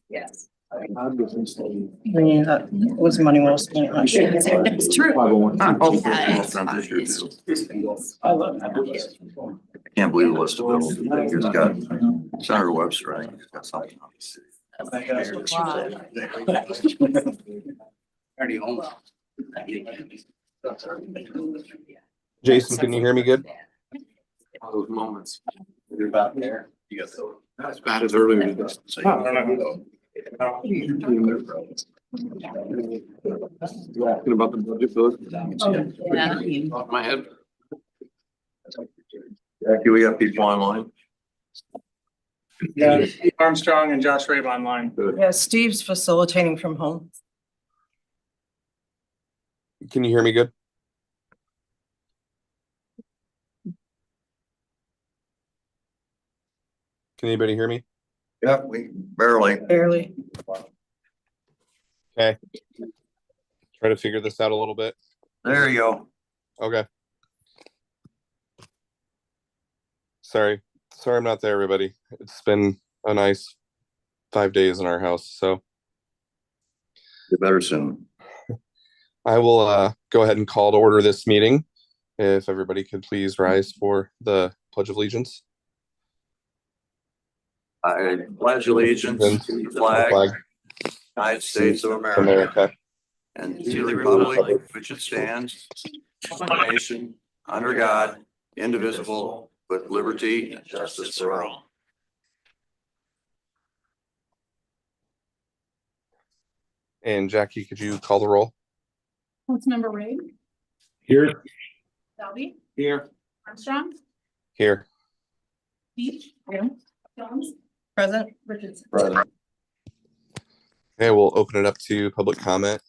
Yes. That was money well spent last year. It's true. I love I can't believe the list of bills. It's got Senator Webster, I think he's got something on his. Jason, can you hear me good? Those moments. You're about there. You got the. Not as bad as earlier. Asking about the budget book. Off my head. Jackie, we got people online. Yeah, Steve Armstrong and Josh Rabe online. Yeah, Steve's facilitating from home. Can you hear me good? Can anybody hear me? Yeah, we barely. Barely. Okay. Try to figure this out a little bit. There you go. Okay. Sorry I'm not there, everybody. It's been a nice 5 days in our house, so Get better soon. I will go ahead and call to order this meeting. If everybody could please rise for the Pledge of Allegiance. I pledge allegiance to the flag, United States of America, and to the republic which it stands, one nation, under God, indivisible, with liberty and justice for all. And Jackie, could you call the roll? Councilmember Ray, Here. Selby, Here. Armstrong, Here. Beach, Jones, Present. Richardson. Brother. Okay, we'll open it up to public comment.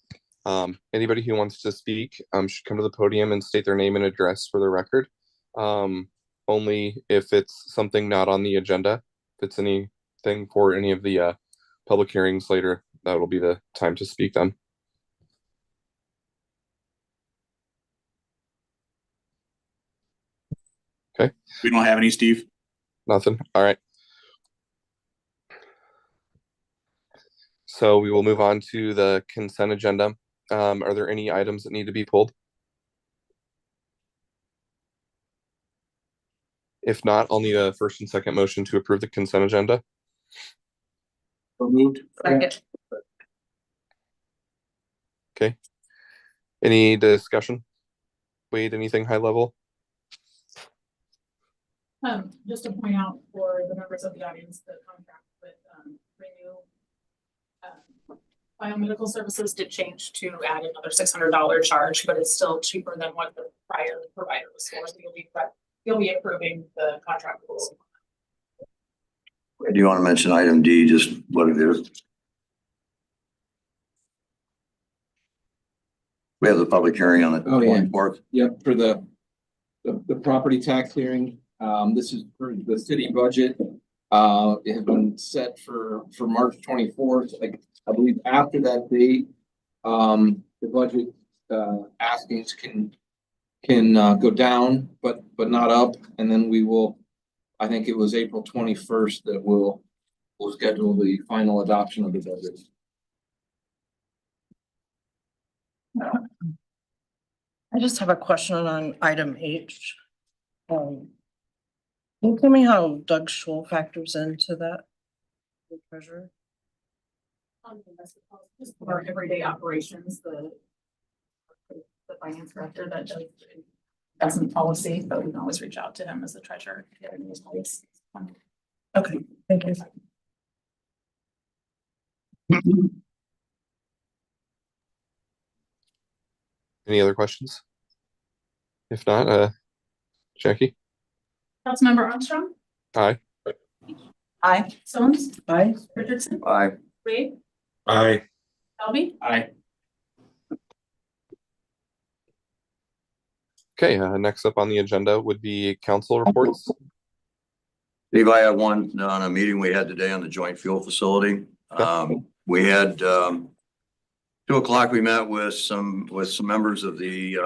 Anybody who wants to speak should come to the podium and state their name and address for the record. Only if it's something not on the agenda. If it's anything for any of the public hearings later, that will be the time to speak then. Okay. We don't have any, Steve. Nothing. All right. So we will move on to the consent agenda. Are there any items that need to be pulled? If not, I'll need a first and second motion to approve the consent agenda. So moved. Second. Okay. Any discussion? Wade, anything high level? Just to point out for the members of the audience, the contract with Renew Biomedical Services did change to add another $600 charge, but it's still cheaper than what the prior provider was for. So you'll be approving the contract rules. Do you want to mention item D, just what it is? We have the public hearing on the Oh, yeah. 24th. Yep, for the property tax hearing. This is for the city budget. It has been set for March 24th. I believe after that date, the budget askings can go down, but not up. And then we will, I think it was April 21st that we'll schedule the final adoption of the budget. I just have a question on item H. Can you tell me how Doug Schul factors into that? The treasurer? Just for our everyday operations, the finance director that does investment policy, but we can always reach out to him as the treasurer. if you have any advice. Okay, thank you. Any other questions? If not, Jackie? Councilmember Armstrong, Aye. Aye. Jones, Aye. Richardson, Aye. Ray, Aye. Selby, Aye. Okay, next up on the agenda would be council reports. Steve, I have one on a meeting we had today on the joint fuel facility. We had 2:00, we met with some members of the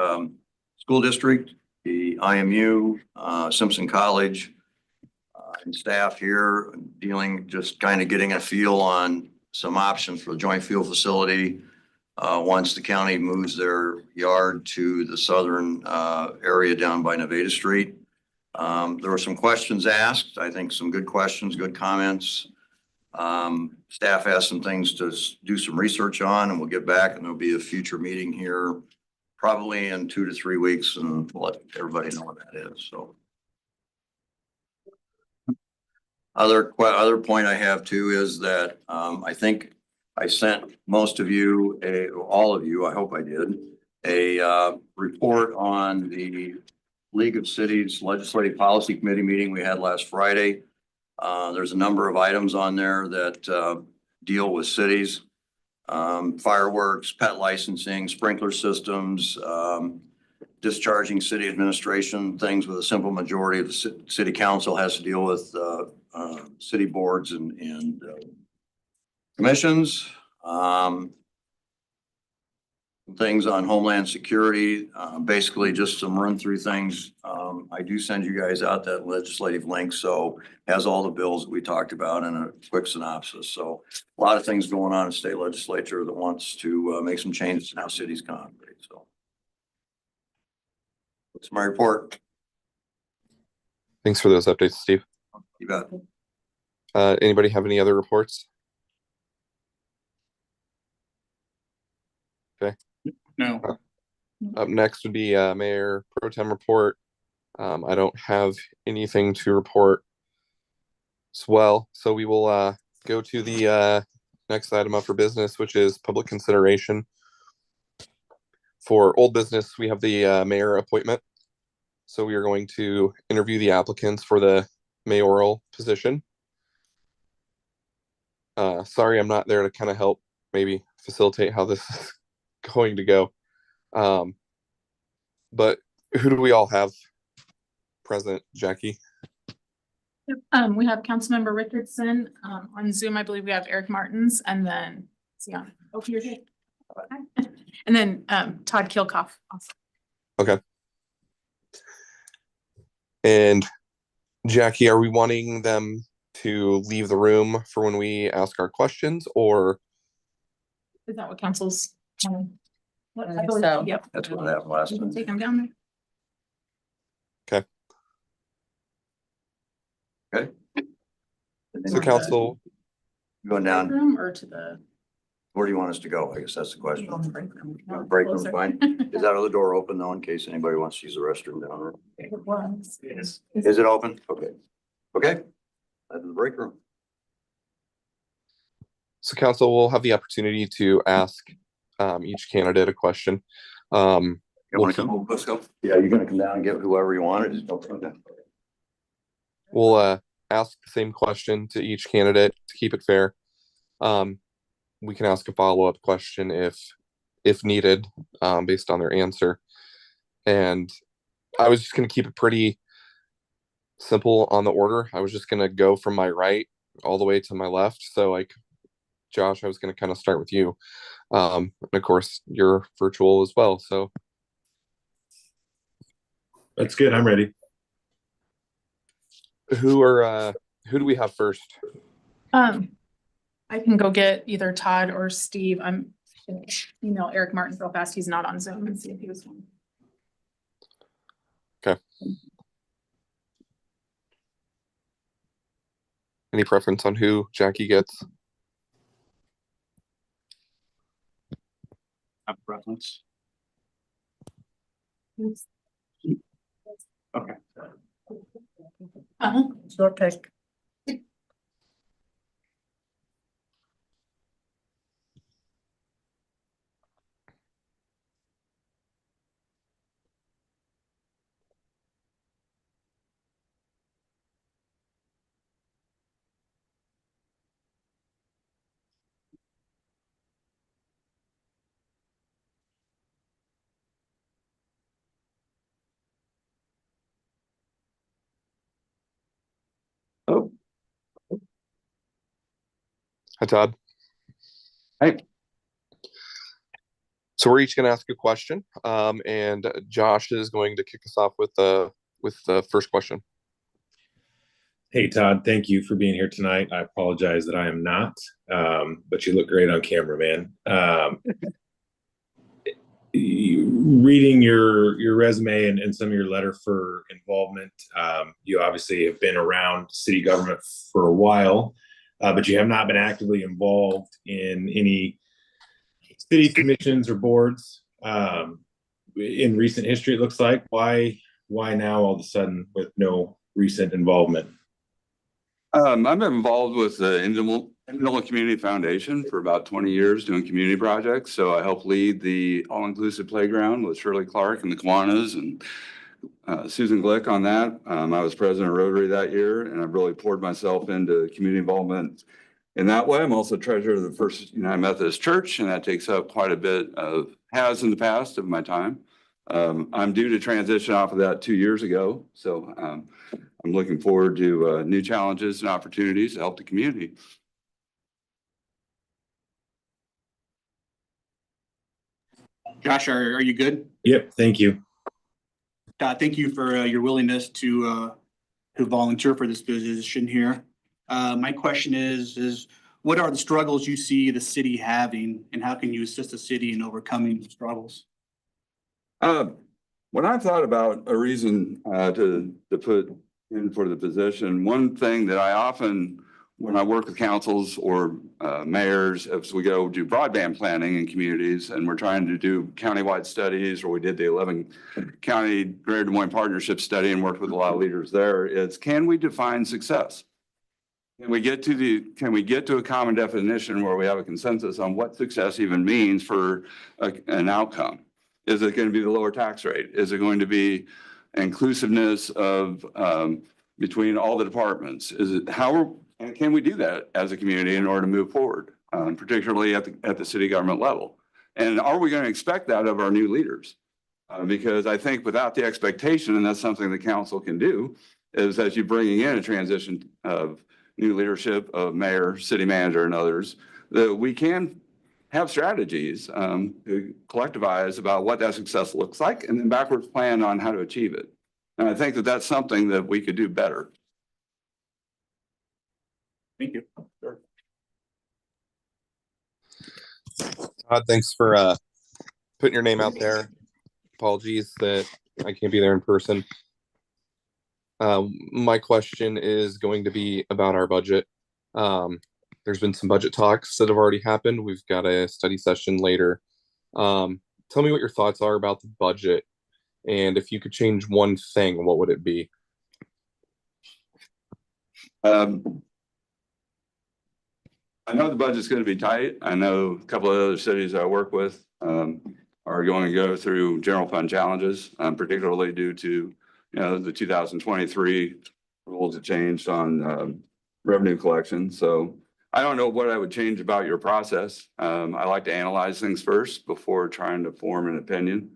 school district, the IMU, Simpson College, and staff here dealing, just kind of getting a feel on some options for the joint fuel facility. Once the county moves their yard to the southern area down by Nevada Street. There were some questions asked, I think some good questions, good comments. Staff has some things to do some research on, and we'll get back, and there'll be a future meeting here probably in 2 to 3 weeks, and we'll let everybody know what that is, so. Other point I have too is that, I think I sent most of you, all of you, I hope I did, a report on the League of Cities Legislative Policy Committee meeting we had last Friday. There's a number of items on there that deal with cities, fireworks, pet licensing, sprinkler systems, discharging city administration, things with a simple majority of the city council has to deal with city boards and commissions. Things on Homeland Security, basically just some run through things. I do send you guys out that legislative link, so has all the bills that we talked about in a quick synopsis. So a lot of things going on in state legislature that wants to make some changes in how cities can operate. So that's my report. Thanks for those updates, Steve. You bet. Anybody have any other reports? No. Up next would be Mayor Pro Tem report. I don't have anything to report as well, so we will go to the next item up for business, which is public consideration. For old business, we have the mayor appointment. So we are going to interview the applicants for the mayoral position. Sorry, I'm not there to kind of help maybe facilitate how this is going to go. But who do we all have present, Jackie? We have Councilmember Richardson, on Zoom. I believe we have Eric Martins, and then, is he on? Oh, you're here. Okay. And then, Todd Kilkoff also. Okay. And Jackie, are we wanting them to leave the room for when we ask our questions, or? Is that what council's? What, I think so. Yep. That's what happened last You can time. take them down Okay. So council, Going there. down, Room or to the? where do you want us to go? I guess that's the question. On the break room. Break room, Closer. fine. Is that other door open though, in case anybody wants to use the restroom down there? It was. Yes. Is it open? Okay. Okay. That's the break room. so council will have the opportunity to ask each candidate a question. You We'll want to come? Let's go. Yeah, you're gonna come down and get whoever you want. Just don't come down. We'll ask the same question to each candidate to keep it fair. We can ask a follow-up question if needed, based on their answer. And I was just going to keep it pretty simple on the order. I was just going to go from my right all the way to my left. So like, Josh, I was going to kind of start with you. And of course, you're virtual as well. So That's good. I'm ready. who do we have first? I can go get either Todd or Steve. I'm gonna email Eric Martin real fast. He's not on Zoom, and see if he was one. Okay. Any preference on who Jackie gets? Have preference. Okay. It's your pick. Oh, Hi, Todd. Hey. So we're each going to ask a question, and Josh is going to kick us off with the first question. Hey, Todd, thank you for being here tonight. I apologize that I am not, but you look great on camera, man. Reading your resume and some of your letter for involvement, you obviously have been around city government for a while, but you have not been actively involved in any city commissions or boards in recent history. It looks like. Why now all of a sudden with no recent involvement? I've been involved with the Indianola Community Foundation for about 20 years doing community projects. So I help lead the all-inclusive playground with Shirley Clark and the Kiwanis and Susan Glick on that. I was president of Rotary that year, and I've really poured myself into community involvement in that way. I'm also treasurer of the First United Methodist Church, and that takes up quite a bit has in the past of my time. I'm due to transition off of that 2 years ago. So I'm looking forward to new challenges and opportunities to help the community. Josh, are you good? Yep, thank you. Thank you for your willingness to volunteer for this position here. My question is what are the struggles you see the city having, and how can you assist the city in overcoming the struggles? When I thought about a reason to put in for the position, one thing that I often, when I work with councils or mayors, as we go do broadband planning in communities, and we're trying to do countywide studies, or we did the 11 county Greater Des Moines Partnership Study and worked with a lot of leaders there, is can we define success? Can we get to a common definition where we have a consensus on what success even means for an outcome? Is it going to be the lower tax rate? Is it going to be inclusiveness of between all the departments? Is it and can we do that as a community in order to move forward, particularly at the city government level? And are we going to expect that of our new leaders? Because I think without the expectation, and that's something the council can do, is as you're bringing in a transition of new leadership of mayor, city manager, and others, that we can have strategies to collectivize about what that success looks like, and then backwards plan on how to achieve it. And I think that that's something that we could do better. Thank you. Sure. Todd, thanks for putting your name out there. Apologies that I can't be there in person. My question is going to be about our budget. There's been some budget talks that have already happened. We've got a study session later. Tell me what your thoughts are about the budget, and if you could change one thing, what would it be? I know the budget's going to be tight. I know a couple of other cities I work with are going to go through general fund challenges, particularly due to the 2023 rules that changed on revenue collection. So I don't know what I would change about your process. I like to analyze things first before trying to form an opinion.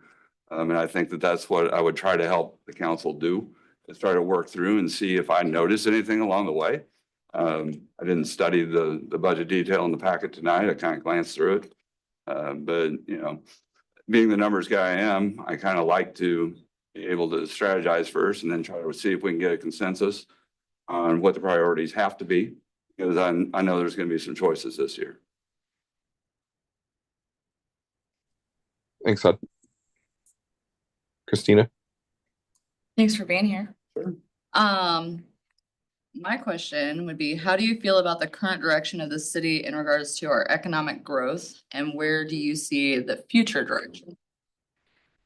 And I think that that's what I would try to help the council do, is try to work through and see if I notice anything along the way. I didn't study the budget detail in the packet tonight. I kind of glanced through it. But, being the numbers guy I am, I kind of like to be able to strategize first and then try to see if we can get a consensus on what the priorities have to be, because I know there's going to be some choices this year. Thanks, Todd. Christina? Thanks for being here. Sure. My question would be, how do you feel about the current direction of the city in regards to our economic growth, and where do you see the future direction?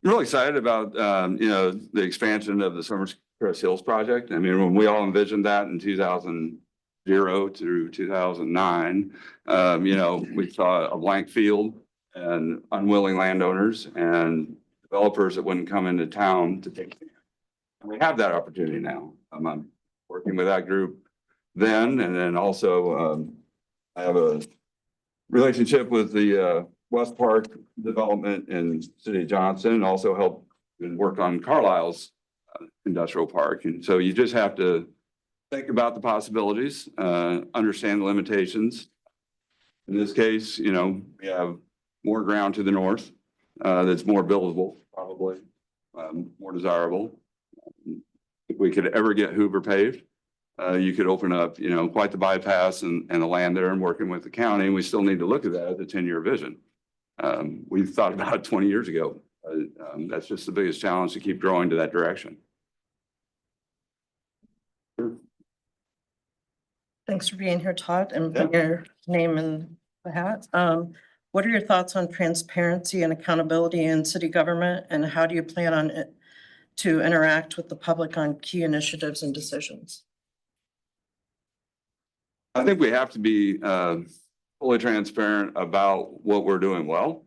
I'm really excited about, the expansion of the Summercrest Hills project. I mean, when we all envisioned that in 2000 through 2009, we saw a blank field and unwilling landowners and developers that wouldn't come into town to take it. And we have that opportunity now. I'm working with that group then, and then also I have a relationship with the West Park development in City of Johnson, and also help and work on Carlisle's industrial park. And so you just have to think about the possibilities, understand the limitations. In this case, we have more ground to the north that's more buildable, probably more desirable. If we could ever get Hoover paved, you could open up, quite the bypass and the land there and working with the county. And we still need to look at that as a 10-year vision. We thought about it 20 years ago. That's just the biggest challenge to keep growing to that direction. Thanks for being here, Todd, and putting your name in the hat. What are your thoughts on transparency and accountability in city government, and how do you plan on it to interact with the public on key initiatives and decisions? I think we have to be fully transparent about what we're doing well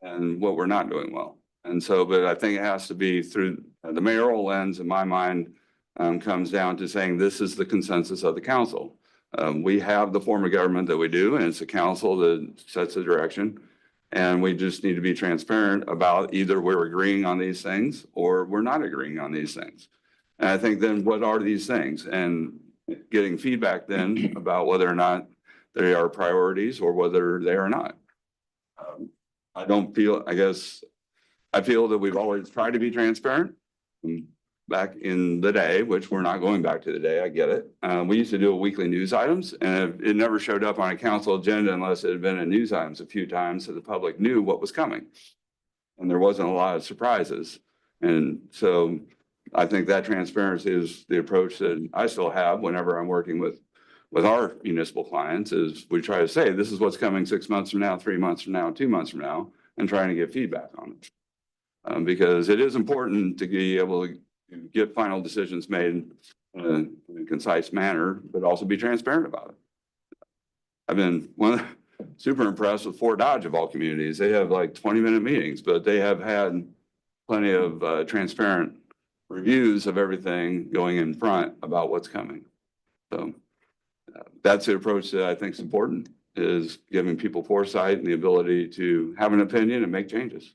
and what we're not doing well. And so, but I think it has to be through the mayoral lens, in my mind, comes down to saying this is the consensus of the council. We have the form of government that we do, and it's the council that sets the direction. And we just need to be transparent about either we're agreeing on these things or we're not agreeing on these things. And I think then what are these things? And getting feedback then about whether or not they are priorities or whether they are not. I feel that we've always tried to be transparent. Back in the day, which we're not going back to the day, I get it. We used to do a weekly news items, and it never showed up on a council agenda unless it had been in news items a few times so the public knew what was coming. And there wasn't a lot of surprises. And so I think that transparency is the approach that I still have whenever I'm working with our municipal clients, is we try to say, this is what's coming 6 months from now, 3 months from now, 2 months from now, and trying to get feedback on it. Because it is important to be able to get final decisions made in a concise manner, but also be transparent about it. I've been super impressed with Fort Dodge of all communities. They have like 20-minute meetings, but they have had plenty of transparent reviews of everything going in front about what's coming. So that's the approach that I think is important, is giving people foresight and the ability to have an opinion and make changes.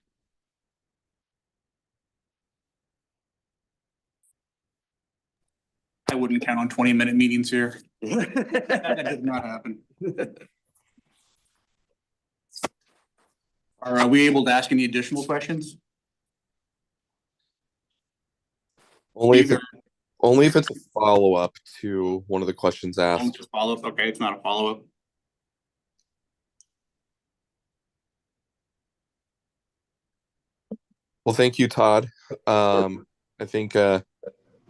I wouldn't count on 20-minute meetings here. That did not happen. Are we able to ask any additional questions? Only if it's a follow-up to one of the questions asked. Just follow-up. Okay, it's not a follow-up. Well, thank you, Todd. I think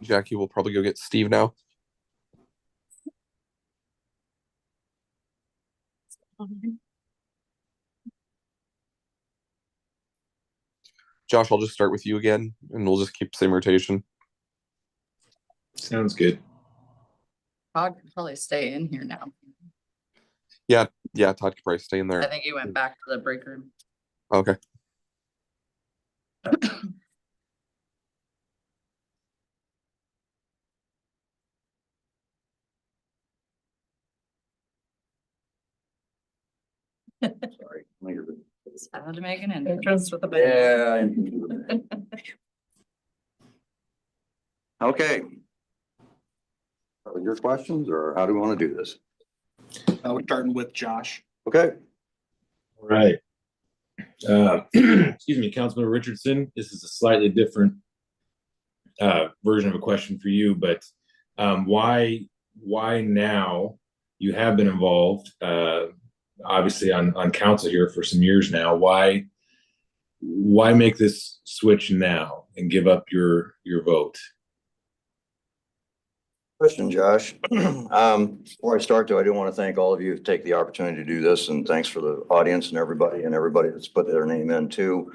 Jackie will probably go get Steve now. Josh, I'll just start with you again, and we'll just keep the same rotation. Sounds good. Todd could probably stay in here now. Yeah, Todd could probably stay in I there. think he went back to the break room. Okay. Sorry. Just had to make an entrance. Entrance with a bang. Yeah. Okay. Are your questions, or how do we want to do this? We're starting with Josh. Okay. All right. Excuse me, Councilman Richardson. This is a slightly different version of a question for you, but why now? You have been involved, obviously on council here for some years now. Why make this switch now and give up your vote? Question, Josh. Before I start though, I do want to thank all of you who take the opportunity to do this, and thanks for the audience and everybody that's put their name in too.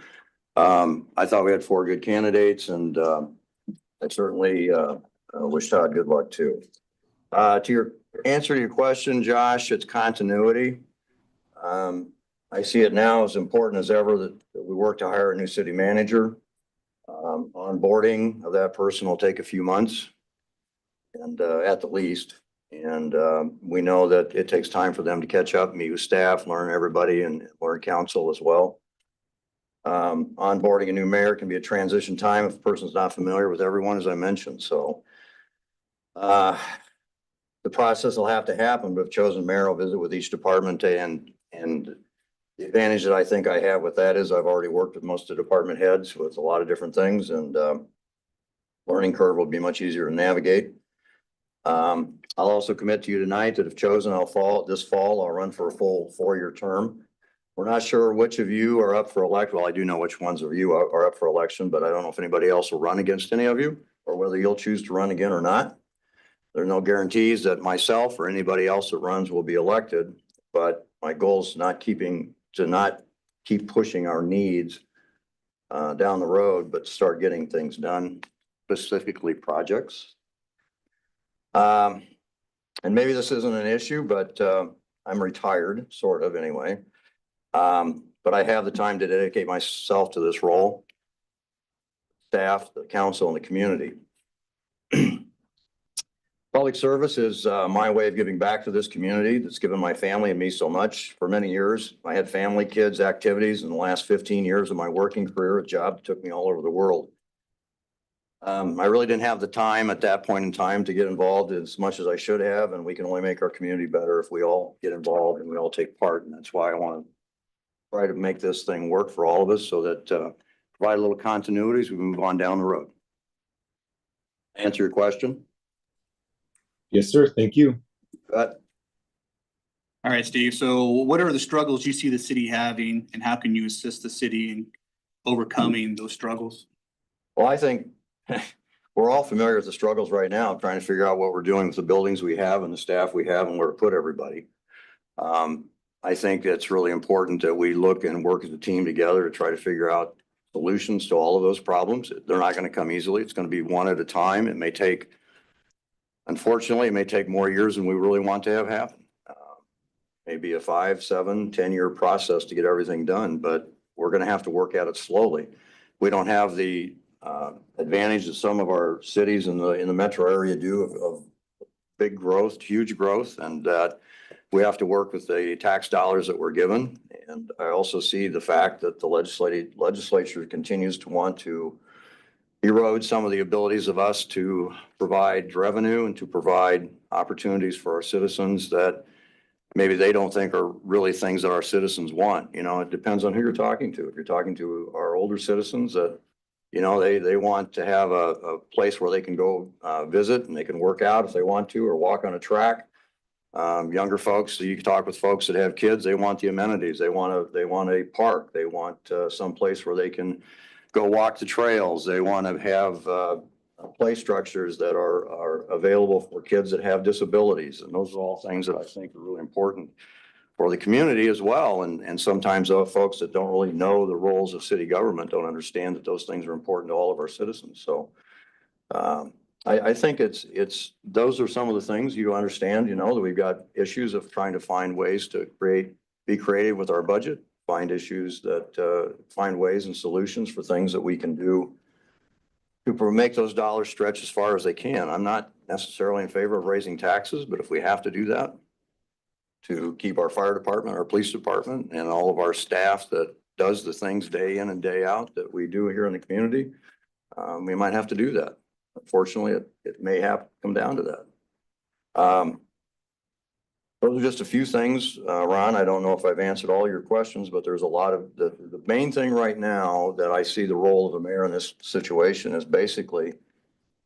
I thought we had 4 good candidates, and I certainly wish Todd good luck too. To your answer to your question, Josh, it's continuity. I see it now as important as ever that we work to hire a new city manager. Onboarding of that person will take a few months, and at the least. And we know that it takes time for them to catch up, meet with staff, learn everybody, and learn council as well. Onboarding a new mayor can be a transition time if a person's not familiar with everyone, as I mentioned. So the process will have to happen, but if chosen mayor will visit with each department, and the advantage that I think I have with that is I've already worked with most of the department heads with a lot of different things, and learning curve will be much easier to navigate. I'll also commit to you tonight that if chosen, this fall, I'll run for a full 4-year term. We're not sure which of you are up for election. Well, I do know which ones of you are up for election, but I don't know if anybody else will run against any of you or whether you'll choose to run again or not. There are no guarantees that myself or anybody else that runs will be elected, but my goal is not keep pushing our needs down the road, but start getting things done, specifically projects. And maybe this isn't an issue, but I'm retired, sort of anyway. But I have the time to dedicate myself to this role, staff, the council, and the community. Public service is my way of giving back to this community that's given my family and me so much for many years. I had family, kids, activities in the last 15 years of my working career, a job that took me all over the world. I really didn't have the time at that point in time to get involved as much as I should have, and we can only make our community better if we all get involved and we all take part. And that's why I want to try to make this thing work for all of us so that provide a little continuity as we move on down the road. Answer your question? Yes, sir. Thank you. But All right, Steve. So what are the struggles you see the city having, and how can you assist the city in overcoming those struggles? well, I think we're all familiar with the struggles right now, trying to figure out what we're doing with the buildings we have and the staff we have and where to put everybody. I think it's really important that we look and work as a team together to try to figure out solutions to all of those problems. They're not going to come easily. It's going to be one at a time. Unfortunately, it may take more years than we really want to have happen. Maybe a 5, 7, 10-year process to get everything done, but we're going to have to work at it slowly. We don't have the advantage that some of our cities in the metro area do of big growth, huge growth, and that we have to work with the tax dollars that we're given. And I also see the fact that the legislature continues to want to erode some of the abilities of us to provide revenue and to provide opportunities for our citizens that maybe they don't think are really things that our citizens want. You know, it depends on who you're talking to. If you're talking to our older citizens that, you know, they want to have a place where they can go visit and they can work out if they want to or walk on a track. Younger folks, so you can talk with folks that have kids, they want the amenities. They want a park. They want some place where they can go walk the trails. They want to have play structures that are available for kids that have disabilities. And those are all things that I think are really important for the community as well. And sometimes folks that don't really know the roles of city government don't understand that those things are important to all of our citizens. So I think those are some of the things you understand, you know, that we've got issues of trying to find ways to be creative with our budget, find ways and solutions for things that we can do to make those dollars stretch as far as they can. I'm not necessarily in favor of raising taxes, but if we have to do that to keep our fire department, our police department, and all of our staff that does the things day in and day out that we do here in the community, we might have to do that. Unfortunately, it may have to come down to that. Those are just a few things, Ron. I don't know if I've answered all your questions, but there's a lot of the main thing right now that I see the role of the mayor in this situation is basically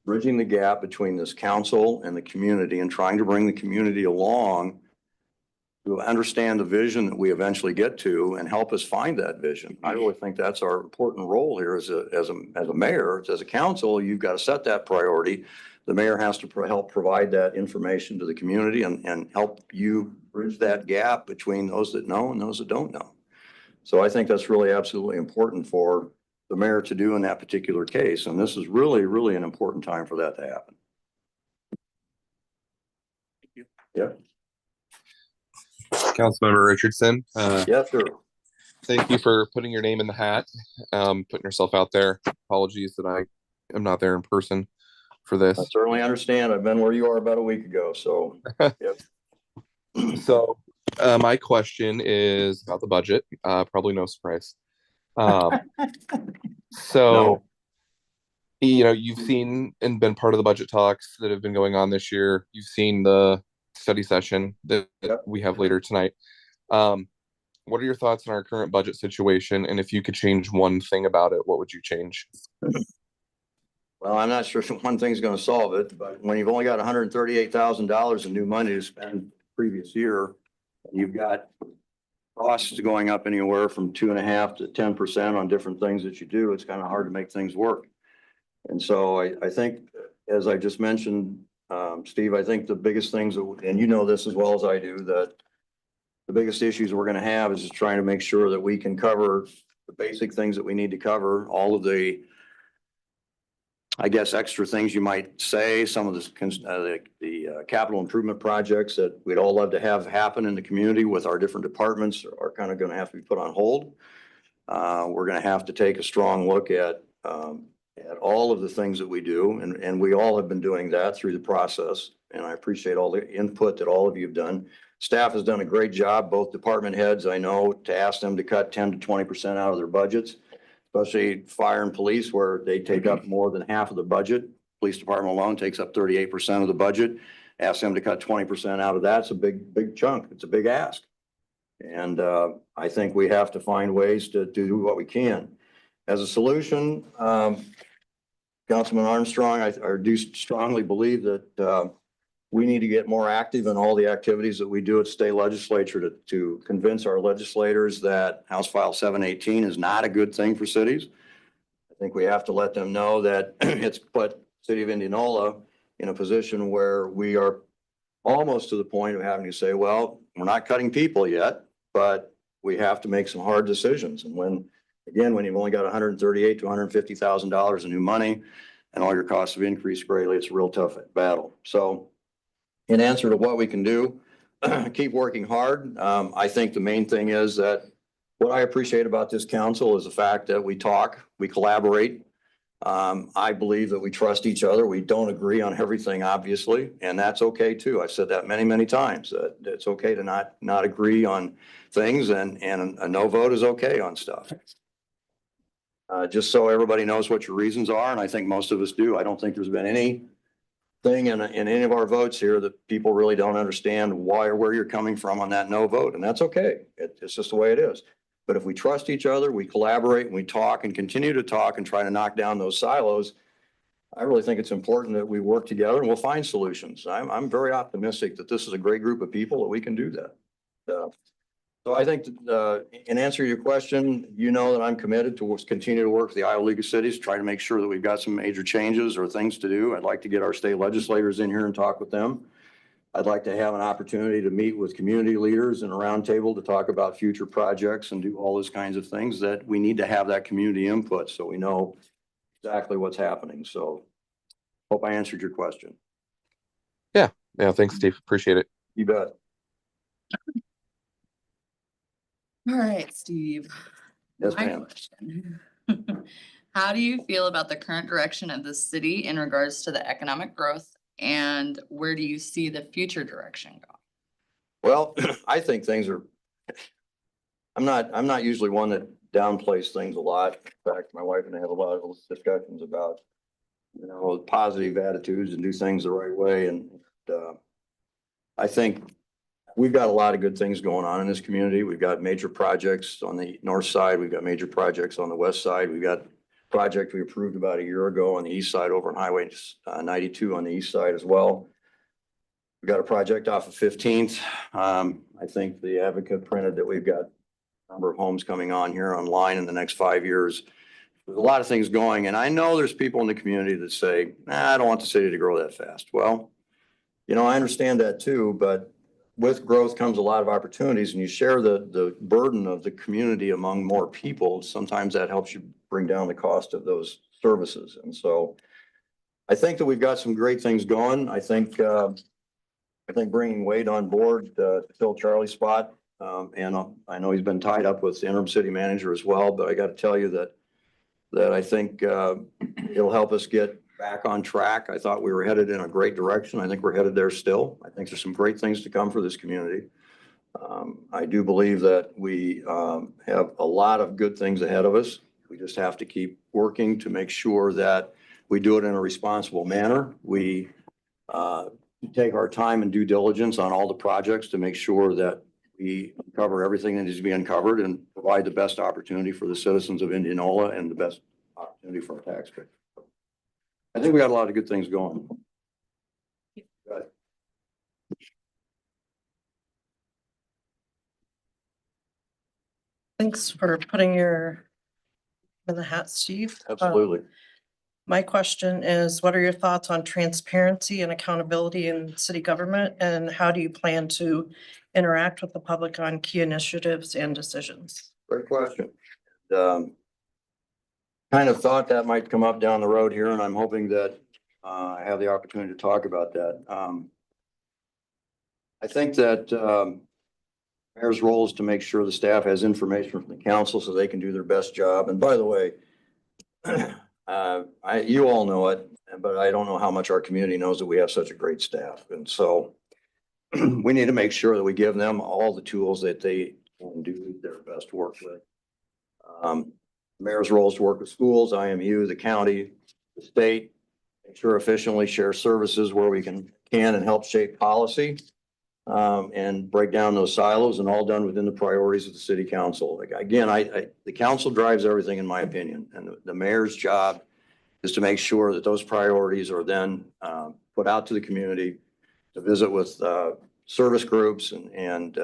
bridging the gap between this council and the community and trying to bring the community along to understand the vision that we eventually get to and help us find that vision. I really think that's our important role here as a mayor, as a council. You've got to set that priority. The mayor has to help provide that information to the community and help you bridge that gap between those that know and those that don't know. So I think that's really absolutely important for the mayor to do in that particular case. And this is really, really an important time for that to happen. Thank you. Yeah. Councilmember Richardson. Yes, sir. Thank you for putting your name in the hat, putting yourself out there. Apologies that I am not there in person for this. I certainly understand. I've been where you are about a week ago, so. Yep. So my question is about the budget. Probably no surprise. So, you know, you've seen and been part of the budget talks that have been going on this year. You've seen the study session that we have later tonight. What are your thoughts on our current budget situation? And if you could change one thing about it, what would you change? Well, I'm not sure if one thing's gonna solve it, but when you've only got $138,000 in new money to spend previous year, you've got costs going up anywhere from 2.5% to 10% on different things that you do, it's kind of hard to make things work. And so I think, as I just mentioned, Steve, I think the biggest things, and you know this as well as I do, that the biggest issues we're gonna have is just trying to make sure that we can cover the basic things that we need to cover, all of the, I guess, extra things you might say, some of the capital improvement projects that we'd all love to have happen in the community with our different departments are kind of gonna have to be put on hold. We're gonna have to take a strong look at all of the things that we do, and we all have been doing that through the process. And I appreciate all the input that all of you have done. Staff has done a great job, both department heads, I know, to ask them to cut 10 to 20% out of their budgets, especially fire and police, where they take up more than half of the budget. Police department alone takes up 38% of the budget. Ask them to cut 20% out of that. It's a big chunk. It's a big ask. And I think we have to find ways to do what we can. As a solution, Councilman Armstrong, I do strongly believe that we need to get more active in all the activities that we do at state legislature to convince our legislators that House File 718 is not a good thing for cities. I think we have to let them know that it's put City of Indianola in a position where we are almost to the point of having to say, well, we're not cutting people yet, but we have to make some hard decisions. And when you've only got $138,000 to $150,000 in new money and all your costs have increased greatly, it's a real tough battle. So in answer to what we can do, keep working hard. I think the main thing is that what I appreciate about this council is the fact that we talk, we collaborate. I believe that we trust each other. We don't agree on everything, obviously, and that's okay too. I've said that many, many times, that it's okay to not agree on things, and a no vote is okay on stuff. Just so everybody knows what your reasons are, and I think most of us do. I don't think there's been anything in any of our votes here that people really don't understand why or where you're coming from on that no vote, and that's okay. It's just the way it is. But if we trust each other, we collaborate, and we talk and continue to talk and try to knock down those silos, I really think it's important that we work together and we'll find solutions. I'm very optimistic that this is a great group of people that we can do that. So I think in answer to your question, you know that I'm committed to continue to work with the Iowa League of Cities, try to make sure that we've got some major changes or things to do. I'd like to get our state legislators in here and talk with them. I'd like to have an opportunity to meet with community leaders in a roundtable to talk about future projects and do all those kinds of things that we need to have that community input so we know exactly what's happening. So hope I answered your question. Yeah, thanks, Steve. Appreciate it. You bet. All right, Steve. Yes, My ma'am. question. How do you feel about the current direction of the city in regards to the economic growth, and where do you see the future direction going? Well, I think things are, I'm not usually one that downplays things a lot. In fact, my wife and I have a lot of discussions about, positive attitudes and do things the right way. And I think we've got a lot of good things going on in this community. We've got major projects on the north side. We've got major projects on the west side. We've got a project we approved about a year ago on the east side over on Highway 92 on the east side as well. We've got a project off of 15th. I think the Advocate printed that we've got a number of homes coming on here online in the next 5 years. There's a lot of things going, and I know there's people in the community that say, I don't want the city to grow that fast. Well, I understand that too, but with growth comes a lot of opportunities, and you share the burden of the community among more people. Sometimes that helps you bring down the cost of those services. And so I think that we've got some great things going. I think bringing Wade on board to fill Charlie's spot, and I know he's been tied up with the interim city manager as well, but I got to tell you that I think it'll help us get back on track. I thought we were headed in a great direction. I think we're headed there still. I think there's some great things to come for this community. I do believe that we have a lot of good things ahead of us. We just have to keep working to make sure that we do it in a responsible manner. We take our time and due diligence on all the projects to make sure that we cover everything that needs to be uncovered and provide the best opportunity for the citizens of Indianola and the best opportunity for our taxpayers. I think we got a lot of good things going. Thanks for putting your in the hat, Steve. Absolutely. My question is, what are your thoughts on transparency and accountability in city government? And how do you plan to interact with the public on key initiatives and decisions? Great question. Kind of thought that might come up down the road here, and I'm hoping that I have the opportunity to talk about that. I think that mayor's role is to make sure the staff has information from the council so they can do their best job. And by the way, you all know it, but I don't know how much our community knows that we have such a great staff. And so we need to make sure that we give them all the tools that they can do their best work with. Mayor's role is to work with schools, IMU, the county, the state, make sure efficiently share services where we can and help shape policy. And break down those silos, and all done within the priorities of the city council. Like, again, the council drives everything in my opinion, and the mayor's job is to make sure that those priorities are then put out to the community to visit with service groups and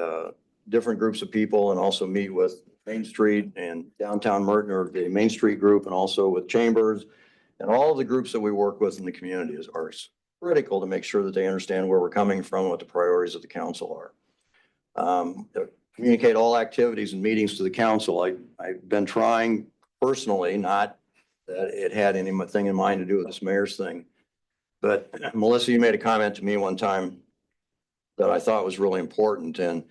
different groups of people, and also meet with Main Street and downtown Merton, or the Main Street group, and also with Chambers and all of the groups that we work with in the community are critical to make sure that they understand where we're coming from, what the priorities of the council are. Communicate all activities and meetings to the council. I've been trying personally, not that it had anything in mind to do with this mayor's thing. But Melissa, you made a comment to me one time that I thought was really important, and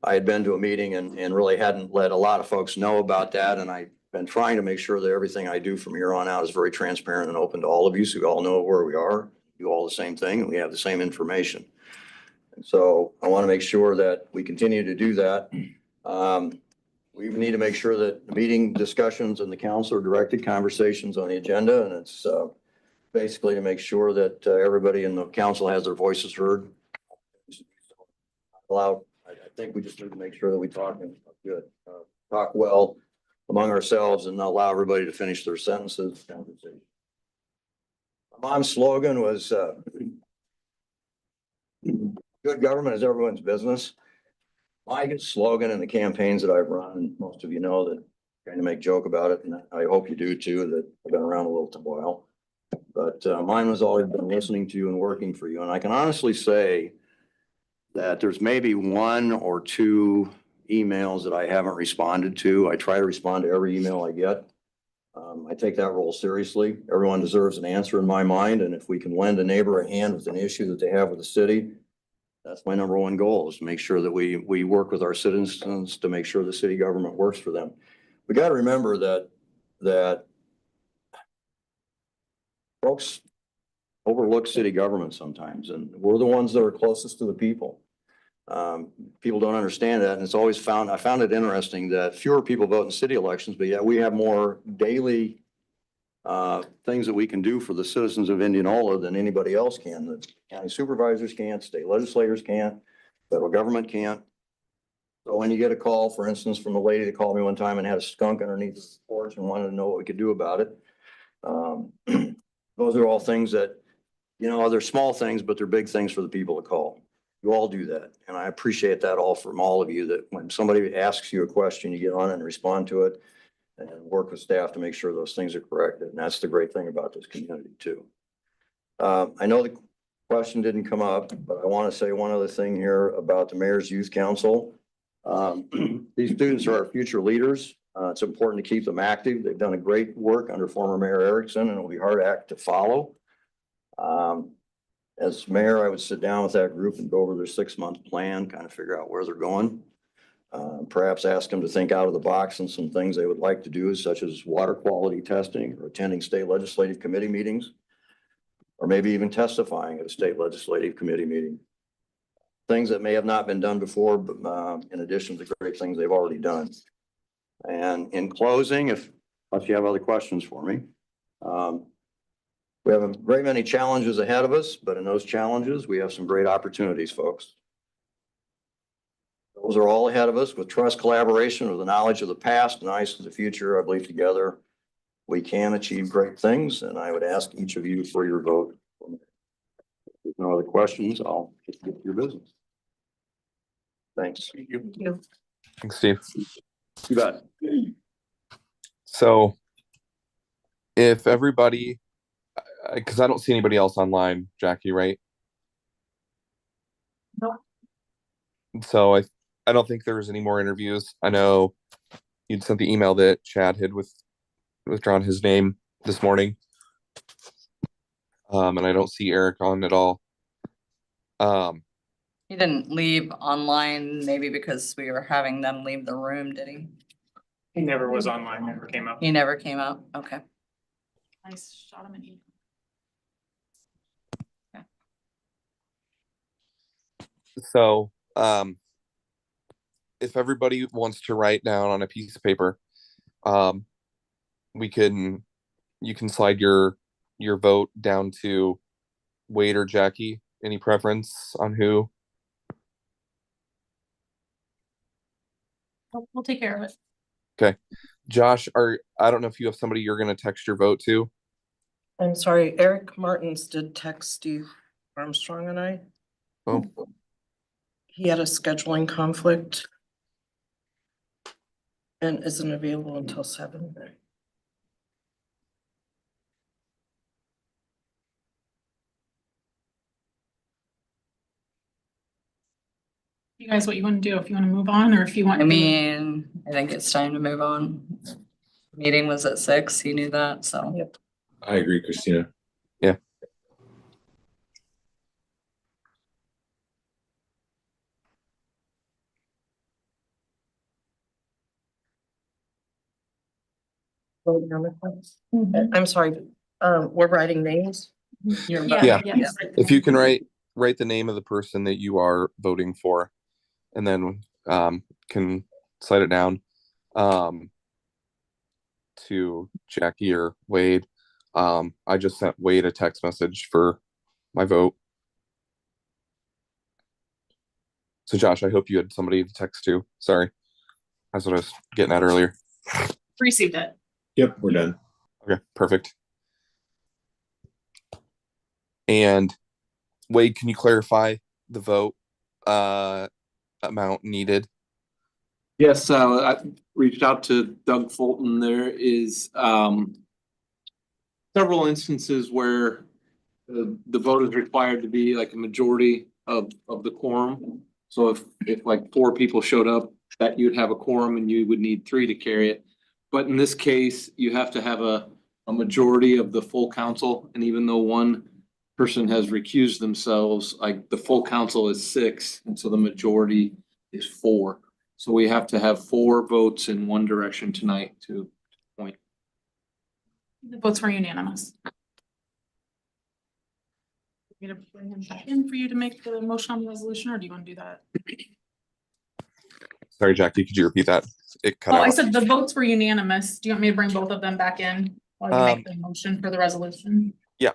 I had been to a meeting and really hadn't let a lot of folks know about that. And I've been trying to make sure that everything I do from here on out is very transparent and open to all of you, so you all know where we are, do all the same thing, and we have the same information. And so I want to make sure that we continue to do that. We need to make sure that the meeting discussions in the council are directed conversations on the agenda, and it's basically to make sure that everybody in the council has their voices heard. I think we just need to make sure that we talk talk well among ourselves and allow everybody to finish their sentences. My mom's slogan was good government is everyone's business. My slogan in the campaigns that I've run, and most of you know that, kind of make joke about it, and I hope you do too, that I've been around a little while. But mine was always been listening to you and working for you. And I can honestly say that there's maybe one or two emails that I haven't responded to. I try to respond to every email I get. I take that role seriously. Everyone deserves an answer in my mind. And if we can lend a neighbor a hand with an issue that they have with the city, that's my number one goal, is to make sure that we work with our citizens to make sure the city government works for them. We got to remember that folks overlook city government sometimes, and we're the ones that are closest to the people. People don't understand that, and it's always I found it interesting that fewer people vote in city elections, but yet we have more daily things that we can do for the citizens of Indianola than anybody else can. The county supervisors can't, state legislators can't, federal government can't. So when you get a call, for instance, from a lady that called me one time and had a skunk underneath the porch and wanted to know what we could do about it. Those are all things that, you know, they're small things, but they're big things for the people to call. You all do that. And I appreciate that all from all of you, that when somebody asks you a question, you get on and respond to it and work with staff to make sure those things are corrected. And that's the great thing about this community too. I know the question didn't come up, but I want to say one other thing here about the Mayor's Youth Council. These students are our future leaders. It's important to keep them active. They've done a great work under former Mayor Erickson, and it'll be a hard act to follow. As mayor, I would sit down with that group and go over their 6-month plan, kind of figure out where they're going. Perhaps ask them to think out of the box on some things they would like to do, such as water quality testing or attending state legislative committee meetings, or maybe even testifying at a state legislative committee meeting. Things that may have not been done before, but in addition to the great things they've already done. And in closing, unless you have other questions for me, we have a great many challenges ahead of us, but in those challenges, we have some great opportunities, folks. Those are all ahead of us with trust, collaboration, with the knowledge of the past and eyes to the future. I believe together we can achieve great things, and I would ask each of you for your vote. If there's no other questions, I'll just get to your business. Thanks. Thanks, Steve. You bet. So if everybody, because I don't see anybody else online, Jackie, right? No. So I don't think there's any more interviews. I know you'd sent the email that Chad had withdrawn his name this morning. And I don't see Eric on at all. He didn't leave online, maybe because we were having them leave the room, did he? He never was online, never came up. He never came out, okay. I shot him an email. So, if everybody wants to write down on a piece of paper, you can slide your vote down to Wade or Jackie. Any preference on who? We'll take care of it. Okay. Josh, I don't know if you have somebody you're going to text your vote to. I'm sorry, Eric Martins did text Steve Armstrong and I. Oh. He had a scheduling conflict and isn't available until 7. You guys, what you want to do, if you want to move on or if you want. I mean, I think it's time to move on. Meeting was at 6, he knew that, so. Yep. I agree, Christina. I'm sorry, we're writing names. Yeah. If you can write the name of the person that you are voting for, and then can slide it down to Jackie or Wade. I just sent Wade a text message for my vote. So Josh, I hope you had somebody to text to. Sorry. That's what I was getting at earlier. Received it. Yep, we're done. Okay, perfect. And Wade, can you clarify the vote amount needed? Yes, I reached out to Doug Fulton. There is several instances where the vote is required to be like a majority of the quorum. So if like 4 people showed up, that you'd have a quorum and you would need 3 to carry it. But in this case, you have to have a majority of the full council. And even though one person has recused themselves, like the full council is 6, and so the majority is 4. So we have to have 4 votes in one direction tonight to point. The votes were unanimous. You gonna bring him back in for you to make the motion on the resolution, or do you want to do that? Sorry, Jackie, could you repeat that? It cut Oh, out. I said the votes were unanimous. Do you want me to bring both of them back in while you make the motion for the resolution? Yeah.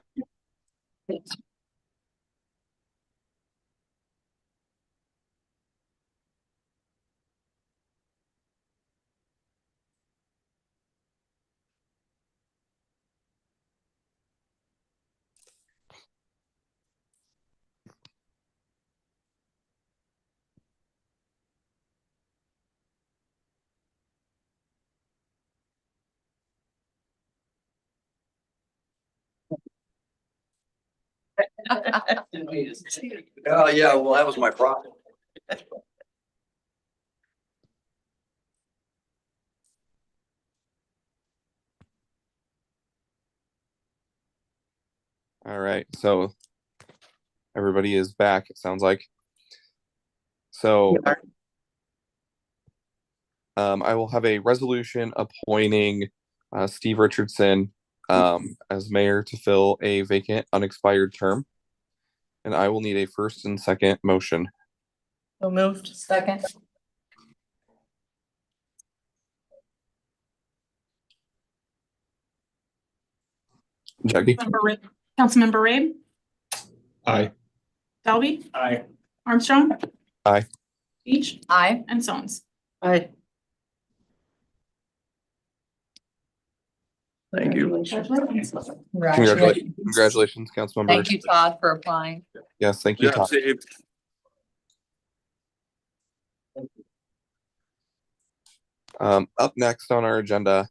Yeah, well, that was my problem. All right, so everybody is back, it sounds like. So I will have a resolution appointing Steve Richardson as mayor to fill a vacant unexpired term. And I will need a first and second motion. So moved. Second. Jackie? Councilmember Rabe, Aye. Dalby, Aye. Armstrong. Aye. Beach Aye. and Stones. Aye. Thank you. Congratulations. Congratulations, Councilmember. Thank you, Todd, for applying. Yes, thank you, Yeah, Todd. see, Up next on our agenda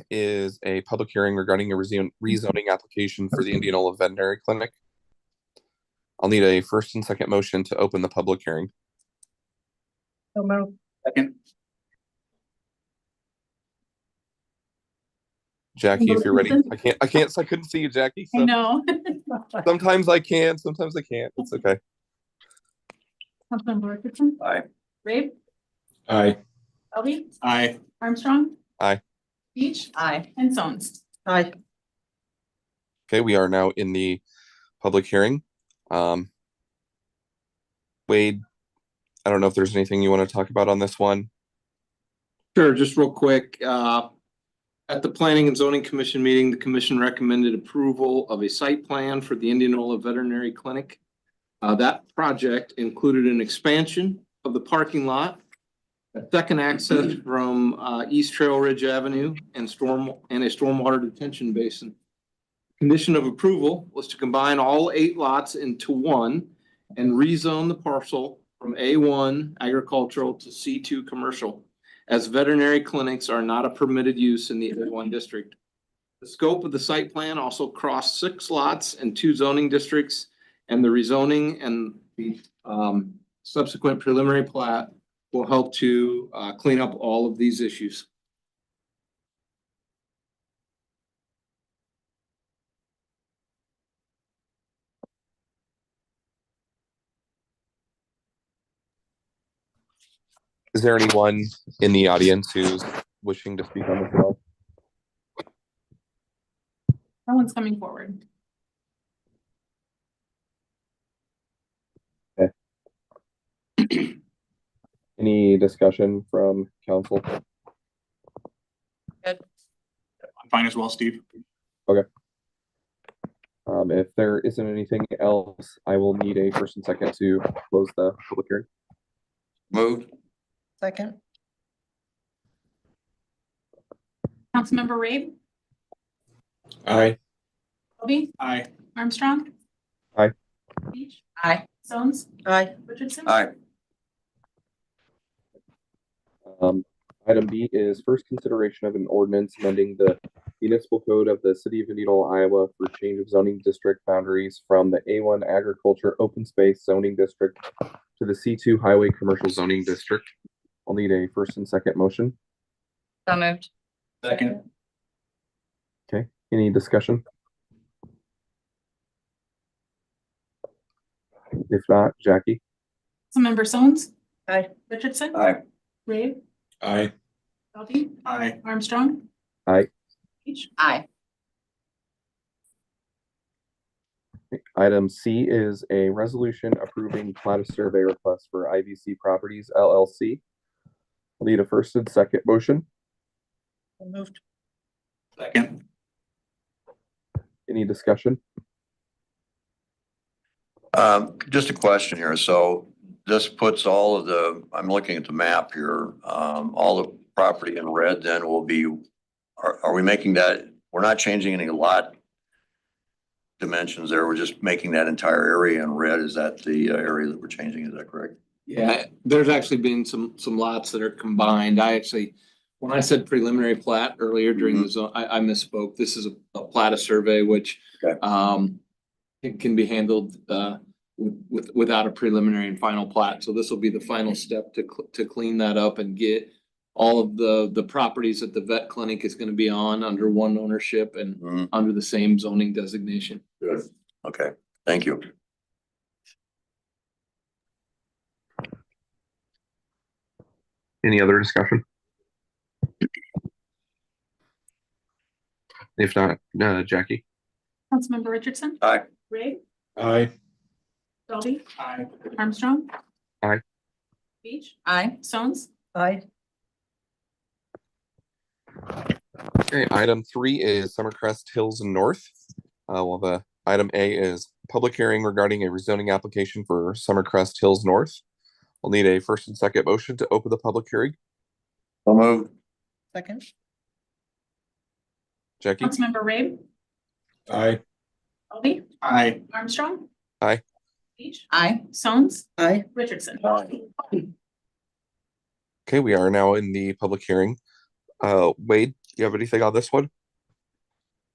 is a public hearing regarding a rezoning application for the Indianola Veterinary Clinic. I'll need a first and second motion to open the public hearing. So moved. Second. Jackie, if you're ready. I couldn't see you, Jackie. I So know. sometimes I can, sometimes I can't. It's okay. Councilmember Richardson. Aye. Rabe, Aye. Selby, Aye. Armstrong. Aye. Beach Aye. and Stones. Aye. Okay, we are now in the public hearing. Wade, I don't know if there's anything you want to talk about on this one. Sure, just real quick, at the Planning and Zoning Commission meeting, the commission recommended approval of a site plan for the Indianola Veterinary Clinic. That project included an expansion of the parking lot, a second access from East Trail Ridge Avenue and a stormwater detention basin. Condition of approval was to combine all 8 lots into one and rezone the parcel from A1 agricultural to C2 commercial, as veterinary clinics are not a permitted use in the A1 district. The scope of the site plan also crossed 6 lots and 2 zoning districts, and the rezoning and the subsequent preliminary plat will help to clean up all of these issues. Is there anyone in the audience who's wishing to speak on this at all? No one's coming forward. Any discussion from council? I'm fine as well, Steve. If there isn't anything else, I will need a first and second to close the public hearing. Moved. Second. Councilmember Rabe, Aye. Selby, Aye. Armstrong. Aye. Beach, Aye. Stones, Aye. Richardson. Aye. Item B is first consideration of an ordinance amending the municipal code of the city of Indianola, Iowa for change of zoning district boundaries from the A1 agriculture open space zoning district to the C2 highway commercial zoning district. I'll need a first and second motion. So moved. Second. Okay, any discussion? If not, Jackie? Councilmember Stones. Aye. Richardson. Aye. Rabe, Aye. Selby, Aye. Armstrong. Aye. Beach. Aye. Item C is a resolution approving plat of survey request for IVC Properties LLC. I'll need a first and second motion. So moved. Second. Any discussion? Just a question here. So this puts all of the, I'm looking at the map here, all the property in red then will be, are we making that, we're not changing any lot dimensions there, we're just making that entire area in red. Is that the area that we're changing? Is that correct? Yeah, there's actually been some lots that are combined. When I said preliminary plat earlier during the zone, I misspoke. This is a plat of survey, which Okay. it can be handled without a preliminary and final plat. So this will be the final step to clean that up and get all of the properties that the vet clinic is gonna be on under one ownership and Mhm. under the same zoning designation. Good. Okay, thank you. Any other discussion? If not, Jackie? Councilmember Richardson. Aye. Rabe, Aye. Selby, Aye. Armstrong. Aye. Beach, Aye. Stones. Aye. Okay, item 3 is Summercrest Hills North. Item A is public hearing regarding a rezoning application for Summercrest Hills North. I'll need a first and second motion to open the public hearing. So moved. Second. Jackie? Councilmember Rabe, Aye. Bobby, Aye. Armstrong. Aye. Page, Aye. Stones, Aye. Richardson. Okay, we are now in the public hearing. Wade, you have anything on this one?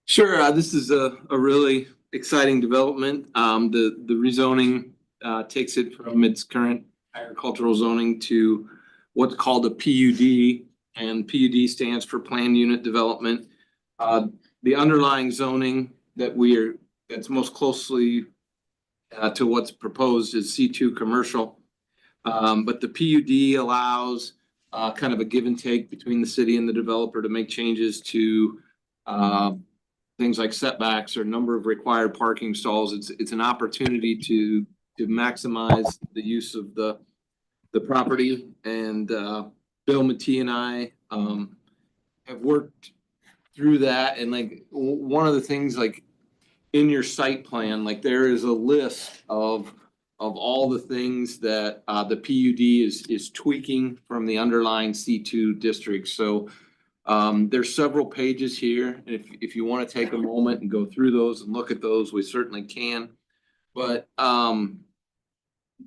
Sure, this is a really exciting development. The rezoning takes it from its current agricultural zoning to what's called a PUD, and PUD stands for Planned Unit Development. The underlying zoning that's most closely to what's proposed is C2 commercial. But the PUD allows kind of a give and take between the city and the developer to make changes to things like setbacks or number of required parking stalls. It's an opportunity to maximize the use of the property. And Bill Matee and I have worked through that. And like one of the things, like in your site plan, like there is a list of all the things that the PUD is tweaking from the underlying C2 district. So there's several pages here. If you want to take a moment and go through those and look at those, we certainly can. But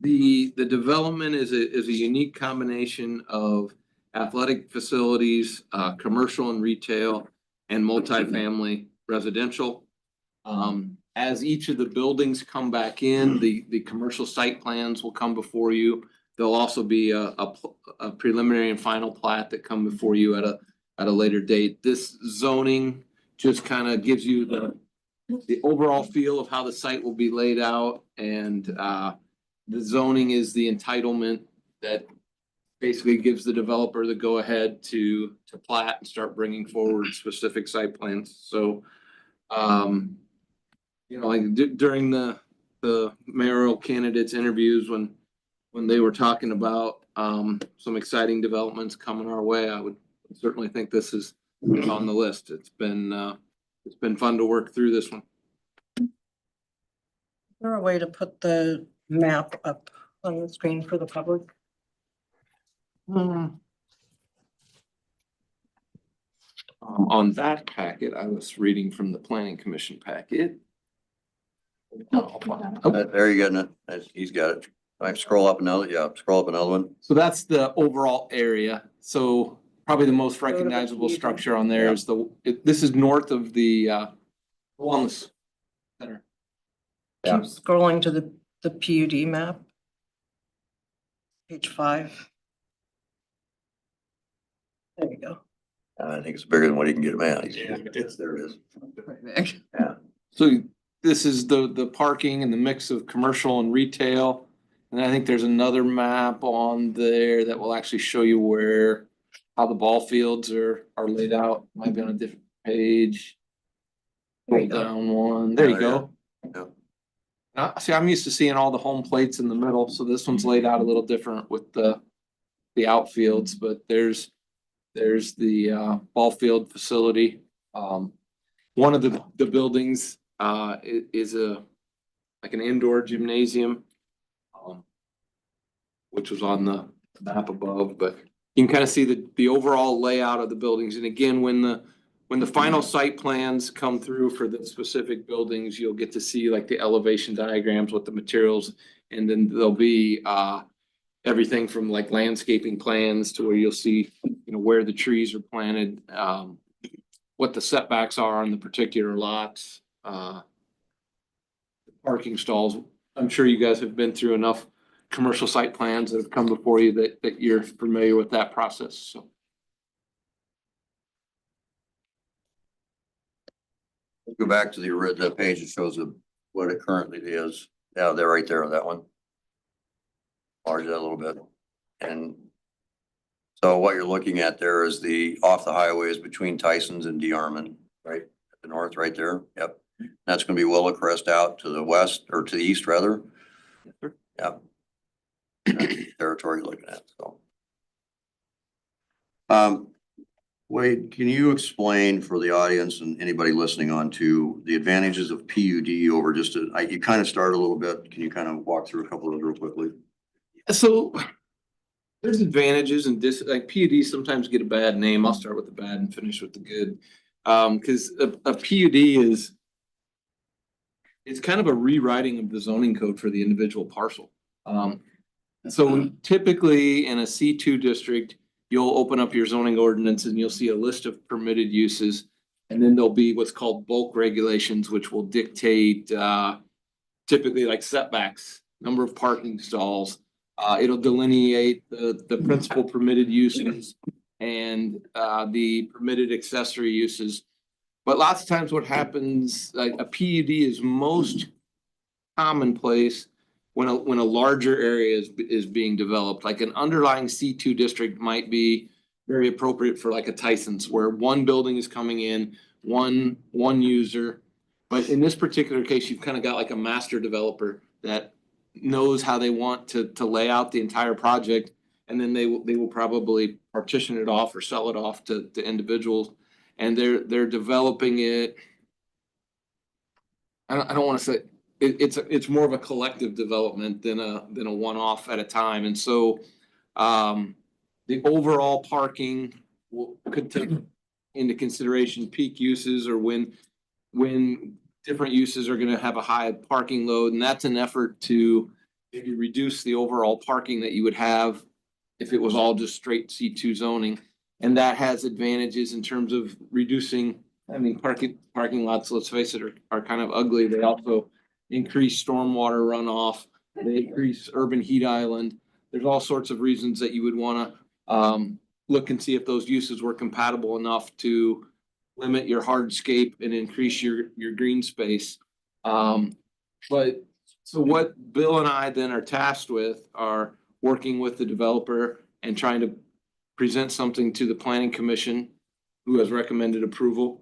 the development is a unique combination of athletic facilities, commercial and retail, and multifamily residential. As each of the buildings come back in, the commercial site plans will come before you. There'll also be a preliminary and final plat that come before you at a later date. This zoning just kind of gives you the overall feel of how the site will be laid out. And the zoning is the entitlement that basically gives the developer the go ahead to plat and start bringing forward specific site plans. So you know, like during the mayoral candidates interviews, when they were talking about some exciting developments coming our way, I would certainly think this is on the list. It's been fun to work through this one. Is there a way to put the map up on the screen for the public? On that packet, I was reading from the planning commission packet. There you go. He's got it. I scroll up another, scroll up another one. So that's the overall area. So probably the most recognizable structure on there is this is north of the wellness center. Keep scrolling to the PUD map. Page 5. There you go. I think it's bigger than what he can get him out. Yeah, There it is. So this is the parking and the mix of commercial and retail. And I think there's another map on there that will actually show you how the ball fields are laid out. Might be on a different page. Pull down one. There you go. See, I'm used to seeing all the home plates in the middle, so this one's laid out a little different with the outfields, but there's the ball field facility. One of the buildings is like an indoor gymnasium, which was on the map above, but you can kind of see the overall layout of the buildings. And again, when the final site plans come through for the specific buildings, you'll get to see like the elevation diagrams with the materials, and then there'll be everything from like landscaping plans to where you'll see, you know, where the trees are planted, what the setbacks are on the particular lots, parking stalls. I'm sure you guys have been through enough commercial site plans that have come before you that you're familiar with that process. So. Go back to the page that shows what it currently is. Yeah, they're right there on that one. Large that a little bit. And so what you're looking at there is off the highways between Tyson's and DeArmond, right? At the north, right there. Yep. That's gonna be Willowcrest out to the west, or to the east rather. Yep. Territory you're looking at, so. Wade, can you explain for the audience and anybody listening on to the advantages of PUD over you kind of started a little bit. Can you kind of walk through a couple of those real quickly? So there's advantages and like PUDs sometimes get a bad name. I'll start with the bad and finish with the good. Cause a PUD is. It's kind of a rewriting of the zoning code for the individual parcel. So typically in a C2 district, you'll open up your zoning ordinance and you'll see a list of permitted uses. And then there'll be what's called bulk regulations, which will dictate, typically like setbacks, number of parking stalls. It'll delineate the principal permitted uses and, the permitted accessory uses. But lots of times what happens, like a PUD is most commonplace when a larger area is being developed, like an underlying C2 district might be very appropriate for like a Tyson's where one building is coming in, one user. But in this particular case, you've kind of got like a master developer that knows how they want to lay out the entire project. And then they will probably partition it off or sell it off to individuals. And they're developing it. I don't want to say it's more of a collective development than a one-off at a time. And so the overall parking could take into consideration peak uses or when different uses are going to have a high parking load. And that's an effort to maybe reduce the overall parking that you would have if it was all just straight C2 zoning. And that has advantages in terms of reducing, I mean, parking lots, let's face it, are kind of ugly. They also increase stormwater runoff. They increase urban heat island. There's all sorts of reasons that you would want to look and see if those uses were compatible enough to limit your hardscape and increase your green space. But so what Bill and I then are tasked with are working with the developer and trying to present something to the planning commission who has recommended approval.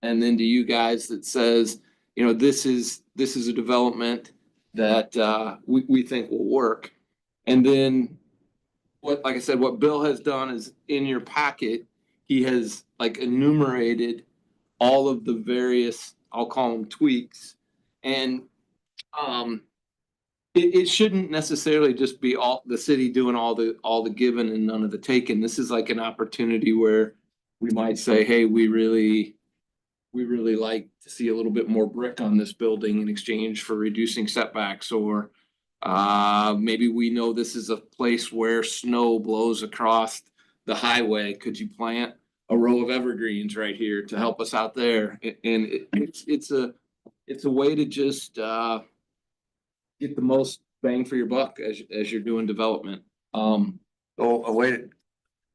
And then to you guys that says, you know, this is a development that we think will work. And then like I said, what Bill has done is in your packet, he has like enumerated all of the various, I'll call them tweaks. And it shouldn't necessarily just be all the city doing all the giving and none of the taking. This is like an opportunity where we might say, hey, we really like to see a little bit more brick on this building in exchange for reducing setbacks, or maybe we know this is a place where snow blows across the highway. Could you plant a row of evergreens right here to help us out there? And it's a way to just get the most bang for your buck as you're doing development. So a way to,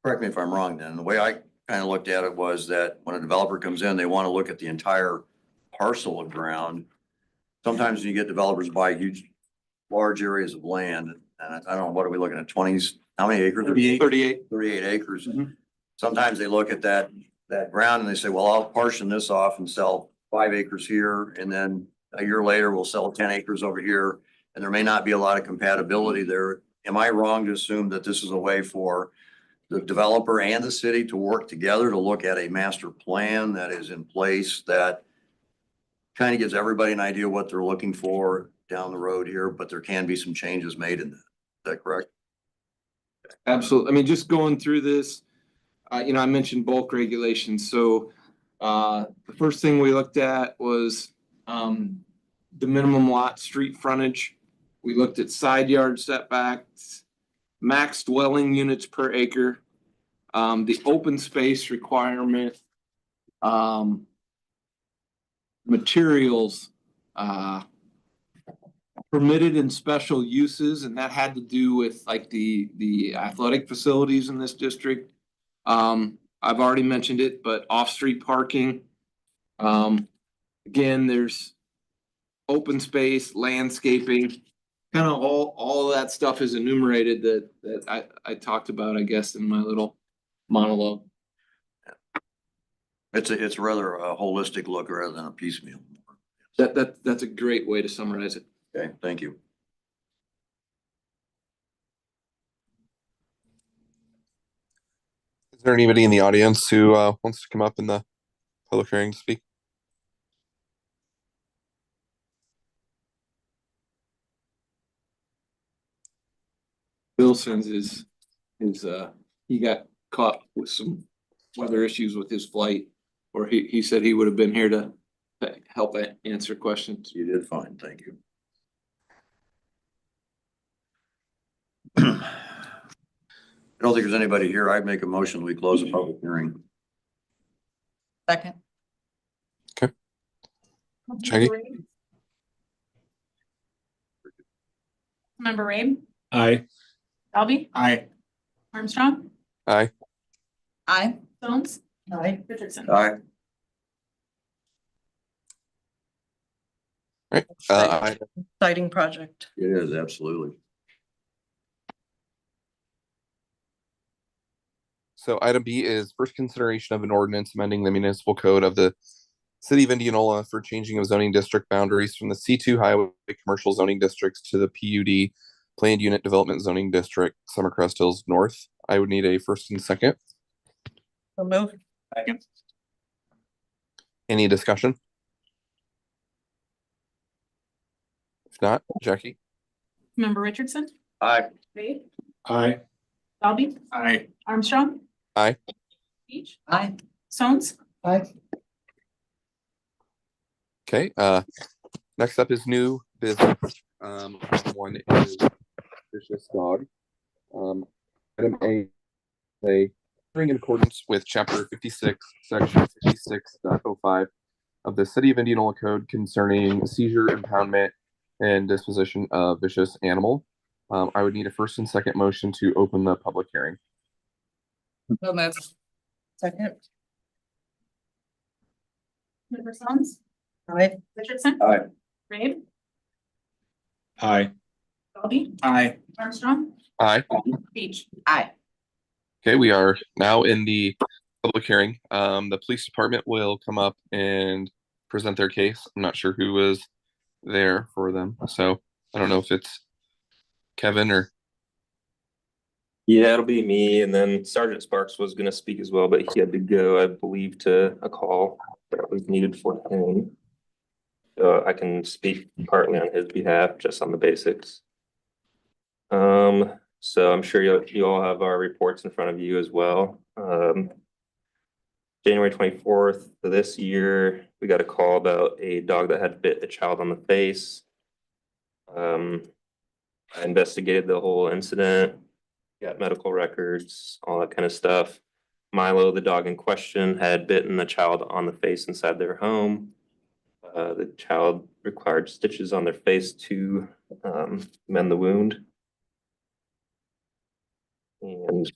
correct me if I'm wrong then, the way I kind of looked at it was that when a developer comes in, they want to look at the entire parcel of ground. Sometimes when you get developers buy huge, large areas of land, and I don't know, what are we looking at, 20s, how many acres? 38. 38 acres. Mhm. Sometimes they look at that ground and they say, well, I'll portion this off and sell 5 acres here, and then a year later, we'll sell 10 acres over here. And there may not be a lot of compatibility there. Am I wrong to assume that this is a way for the developer and the city to work together to look at a master plan that is in place that kind of gives everybody an idea what they're looking for down the road here, but there can be some changes made in that? Is that correct? Absolutely. I mean, just going through this, I mentioned bulk regulations. So the first thing we looked at was the minimum lot street frontage. We looked at side yard setbacks, max dwelling units per acre, the open space requirement, materials, permitted and special uses, and that had to do with like the athletic facilities in this district. I've already mentioned it, but off-street parking. Again, there's open space, landscaping, kind of all of that stuff is enumerated that I talked about, I guess, in my little monologue. It's rather a holistic look rather than a piecemeal. That's a great way to summarize it. Okay, thank you. Is there anybody in the audience who wants to come up in the public hearing to speak? Bill sends he got caught with some weather issues with his flight. Or he said he would have been here to help answer questions. You did fine, thank you. I don't think there's anybody here. I'd make a motion, we close the public hearing. Second. Jackie? Member Rabe, Aye. Dalby, Aye. Armstrong, Aye. Aye. Jones, Aye. Richardson. Aye. Right. Exciting project. It is, absolutely. So item B is first consideration of an ordinance amending the municipal code of the city of Indianola for changing of zoning district boundaries from the C2 highway commercial zoning districts to the PUD planned unit development zoning district, Summercrest Hills North. I would need a first and second. So move. Second. Any discussion? If not, Jackie? Member Richardson, Aye. Rabe, Aye. Dalby, Aye. Armstrong. Aye. Beach, Aye. Stones, Aye. Okay, next up is new business. One is vicious dog. Item A, in accordance with chapter 56, section 56.05 of the City of Indianola Code concerning seizure, impoundment, and disposition of vicious animal. I would need a first and second motion to open the public hearing. So moved. Second. Member Stones, Aye. Richardson. Aye. Rabe, Aye. Dalby, Aye. Armstrong, Aye. Beach. Aye. Okay, we are now in the public hearing. The police department will come up and present their case. I'm not sure who is there for them, so I don't know if it's Kevin or. Yeah, it'll be me, and then Sergeant Sparks was gonna speak as well, but he had to go, I believe, to a call that was needed for him. So I can speak partly on his behalf, just on the basics. So I'm sure you all have our reports in front of you as well. January 24th of this year, we got a call about a dog that had bit a child on the face. I investigated the whole incident, got medical records, all that kind of stuff. Milo, the dog in question, had bitten a child on the face inside their home. The child required stitches on their face to mend the wound. And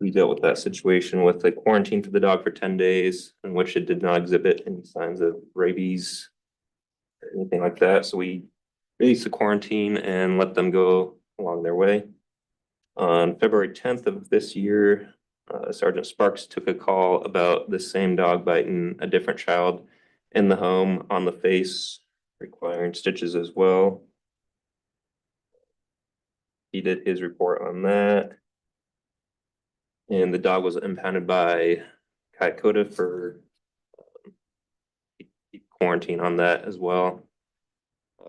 we dealt with that situation with a quarantine for the dog for 10 days, in which it did not exhibit any signs of rabies or anything like that. So we released the quarantine and let them go along their way. On February 10th of this year, Sergeant Sparks took a call about the same dog biting a different child in the home on the face, requiring stitches as well. He did his report on that. And the dog was impounded by Kyakota for quarantine on that as well.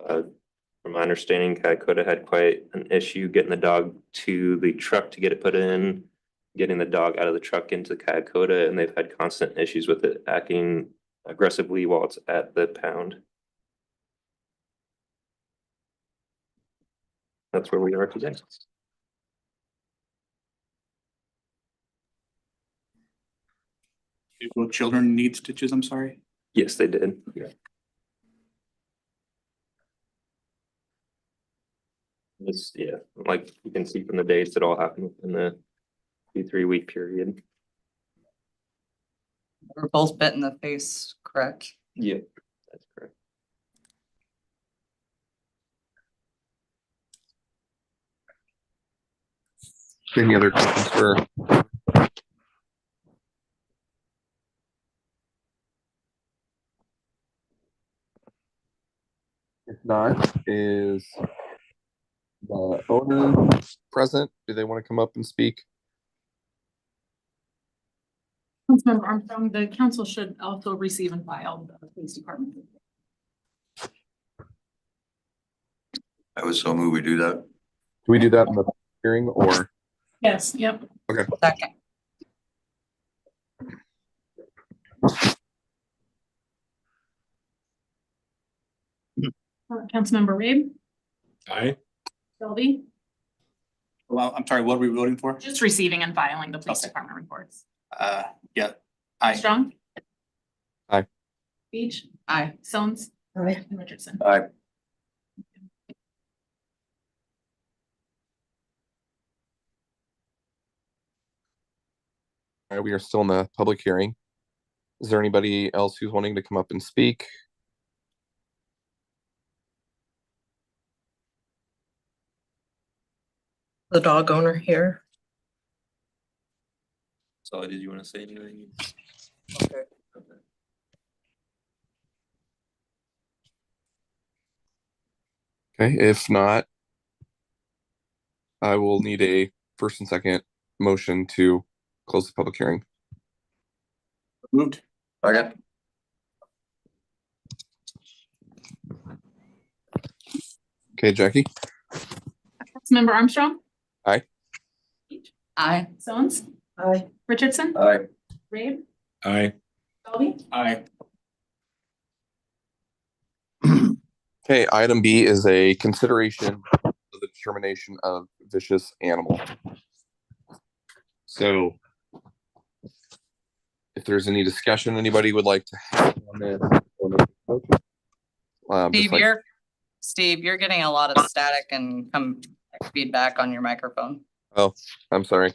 From my understanding, Kyakota had quite an issue getting the dog to the truck to get it put in, getting the dog out of the truck into Kyakota, and they've had constant issues with it acting aggressively while it's at the pound. That's where we are today. Will children need stitches? I'm sorry. Yes, they did. Yeah. This, yeah, like you can see from the dates, it all happened within the 2-3 week period. We're both bit in the face, correct? Yeah, that's correct. Any other questions for? If not, is the owner present? Do they want to come up and speak? Councilmember Armstrong, the council should also receive and file the police department. I would so move we do that. Do we do that in the hearing or? Yes, yep. Okay. Second. Councilmember Rabe, Aye. Selby, Well, I'm sorry, what are we voting for? just receiving and filing the police Okay. department reports. Yeah, aye. Strong. Aye. Beach, Aye. Stones, Aye. and Richardson. Aye. All right, we are still in the public hearing. Is there anybody else who's wanting to come up and speak? The dog owner here. So did you want to say anything? Okay, if not, I will need a first and second motion to close the public hearing. Moved. Second. Okay, Jackie? Councilmember Armstrong. Aye. Beach, Aye. Stones, Aye. Richardson, Aye. Rabe, Aye. Selby, Aye. Okay, item B is a consideration of the determination of vicious animal. So if there's any discussion anybody would like to have on this. Steve, you're getting a lot of static and feedback on your microphone. Oh, I'm sorry.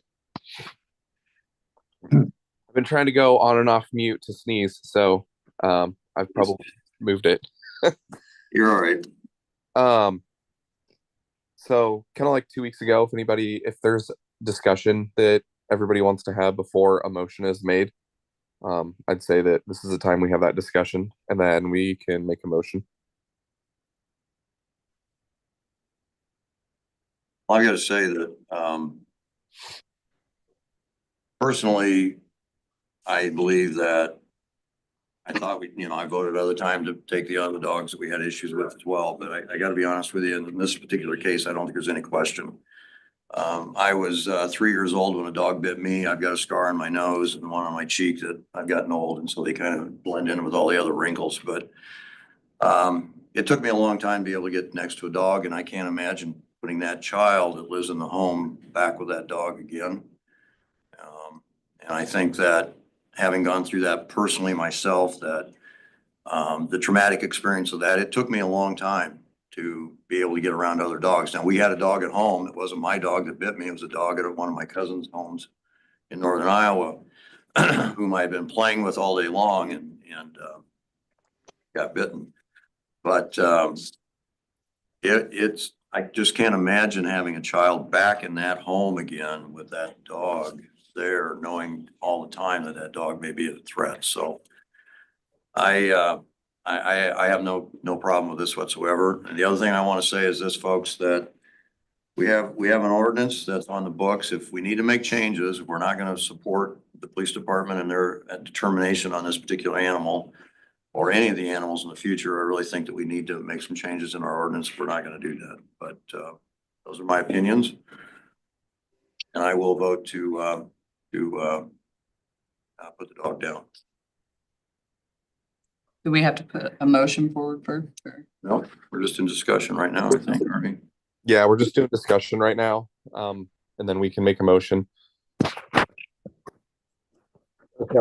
I've been trying to go on and off mute to sneeze, so I've probably moved it. You're all right. So kind of like 2 weeks ago, if there's discussion that everybody wants to have before a motion is made, I'd say that this is the time we have that discussion, and then we can make a motion. I gotta say that, personally, I believe that I thought I voted other time to take the other dogs that we had issues with as well, but I gotta be honest with you, in this particular case, I don't think there's any question. I was 3 years old when a dog bit me. I've got a scar on my nose and one on my cheek that I've gotten old, and so they kind of blend in with all the other wrinkles, but it took me a long time to be able to get next to a dog, and I can't imagine putting that child that lives in the home back with that dog again. And I think that having gone through that personally myself, that the traumatic experience of that, it took me a long time to be able to get around other dogs. Now, we had a dog at home. It wasn't my dog that bit me. It was a dog at one of my cousin's homes in northern Iowa, whom I had been playing with all day long and got bitten. But I just can't imagine having a child back in that home again with that dog there, knowing all the time that that dog may be a threat. So I have no problem with this whatsoever. And the other thing I want to say is this, folks, that we have an ordinance that's on the books. If we need to make changes, if we're not going to support the police department and their determination on this particular animal or any of the animals in the future, I really think that we need to make some changes in our ordinance if we're not going to do that. But those are my opinions. And I will vote to put the dog down. Do we have to put a motion forward for? No, we're just in discussion right now, I think, aren't we? Yeah, we're just doing discussion right now, and then we can make a motion.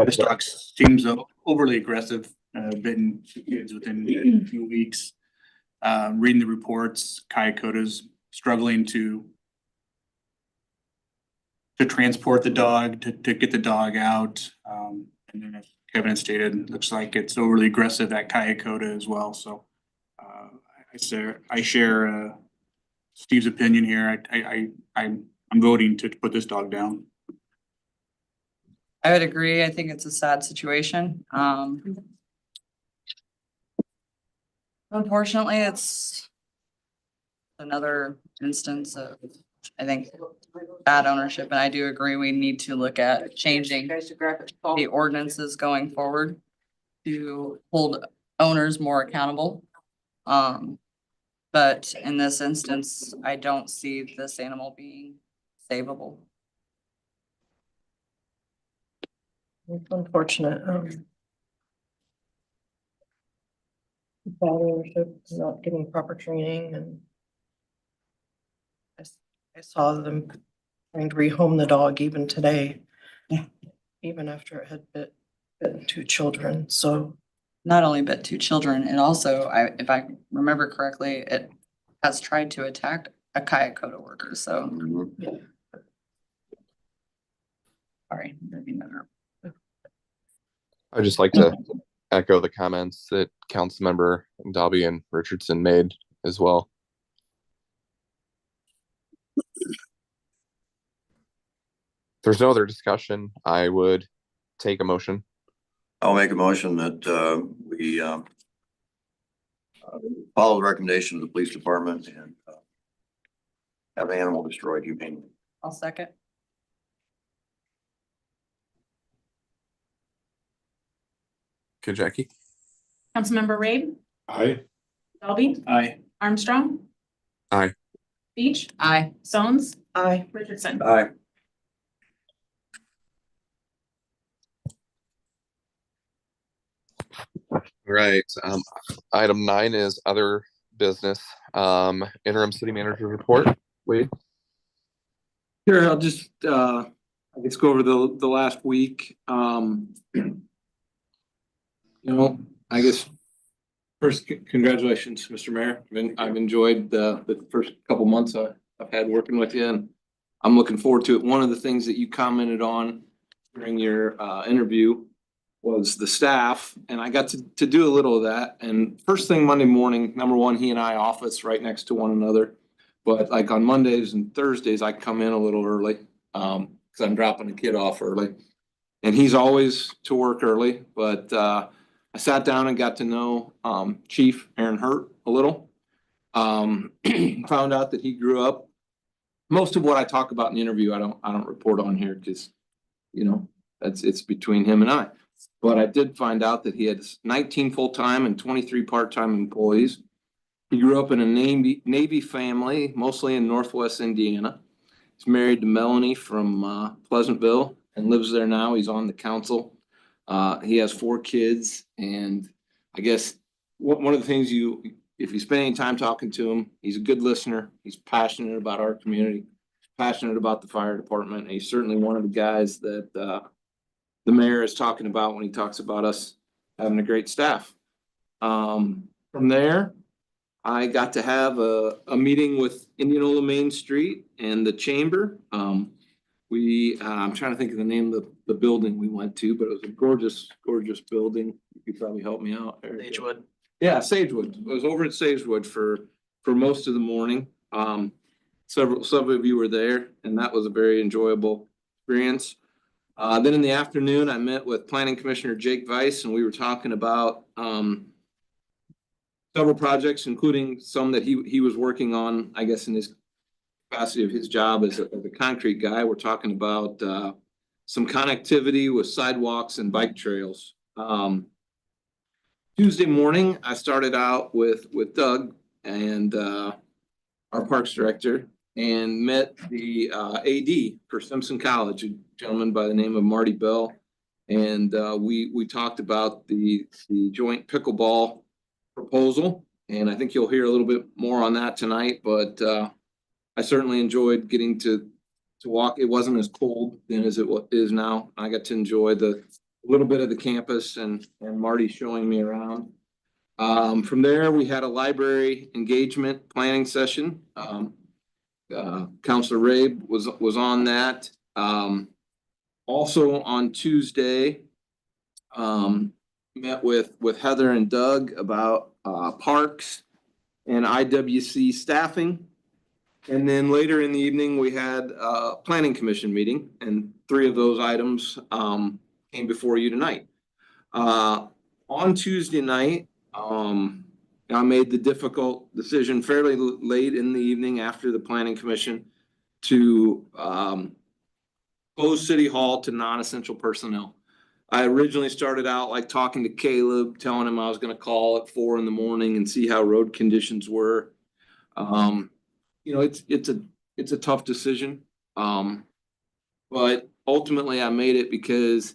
This dog seems overly aggressive, bitten two kids within a few weeks. Reading the reports, Kayakuta's struggling to transport the dog, to get the dog out. And then as Kevin had stated, it looks like it's overly aggressive at Kayakuta as well. So I share Steve's opinion here. I'm voting to put this dog down. I would agree. I think it's a sad situation. Unfortunately, it's another instance of, I think, bad ownership, and I do agree we need to look at changing the ordinances going forward to hold owners more accountable. But in this instance, I don't see this animal being savable. It's unfortunate. bad ownership, not getting proper training and I saw them trying to rehome the dog even today. Even after it had bitten 2 children, so. Not only bit 2 children, it also, if I remember correctly, it has tried to attack a Kayakota worker, so. Sorry. didn't mean to interrupt. I'd just like to echo the comments that Councilmember Dobby and Richardson made as well. If there's no other discussion, I would take a motion. I'll make a motion that we follow the recommendation of the police department and have the animal destroyed humanely. I'll second. Okay, Jackie. Councilmember Rabe, Aye. Dalby, Aye. Armstrong. Aye. Beach, Aye. Stones, Aye. Richardson. Aye. Right. Item 9 is other business. Interim city manager report. Wade. Sure, I'll just, I guess go over the last week. I guess first, congratulations, Mr. Mayor. I've enjoyed the first couple months I've had working with you, and I'm looking forward to it. One of the things that you commented on during your interview was the staff, and I got to do a little of that. And first thing Monday morning, number one, he and I office right next to one another. But like on Mondays and Thursdays, I come in a little early, because I'm dropping a kid off early. And he's always to work early, but I sat down and got to know Chief Aaron Hurt a little. Found out that he grew up. Most of what I talk about in the interview, I don't report on here because, it's between him and I. But I did find out that he had 19 full-time and 23 part-time employees. He grew up in a Navy family, mostly in Northwest Indiana. He's married to Melanie from Pleasantville and lives there now. He's on the council. He has 4 kids, and I guess one of the things if you spend any time talking to him, he's a good listener. He's passionate about our community, passionate about the fire department. And he's certainly one of the guys that the mayor is talking about when he talks about us having a great staff. From there, I got to have a meeting with Indianola Main Street and the chamber. I'm trying to think of the name of the building we went to, but it was a gorgeous, gorgeous building. You could probably help me out. Sagewood. Yeah, Sagewood. I was over at Sagewood for most of the morning. Some of you were there, and that was a very enjoyable experience. Then in the afternoon, I met with Planning Commissioner Jake Weiss, and we were talking about several projects, including some that he was working on, I guess, in his capacity of his job as a concrete guy. We're talking about some connectivity with sidewalks and bike trails. Tuesday morning, I started out with Doug and our Parks Director, and met the AD for Simpson College, a gentleman by the name of Marty Bell. And we talked about the joint pickleball proposal, and I think you'll hear a little bit more on that tonight, but I certainly enjoyed getting to walk. It wasn't as cold then as it is now. I got to enjoy the little bit of the campus and Marty showing me around. From there, we had a library engagement planning session. Councilor Rabe was on that. Also on Tuesday, met with Heather and Doug about parks and IWC staffing. And then later in the evening, we had a planning commission meeting, and 3 of those items came before you tonight. On Tuesday night, I made the difficult decision fairly late in the evening after the planning commission to close City Hall to non-essential personnel. I originally started out like talking to Caleb, telling him I was gonna call at 4 in the morning and see how road conditions were. It's a tough decision. But ultimately I made it because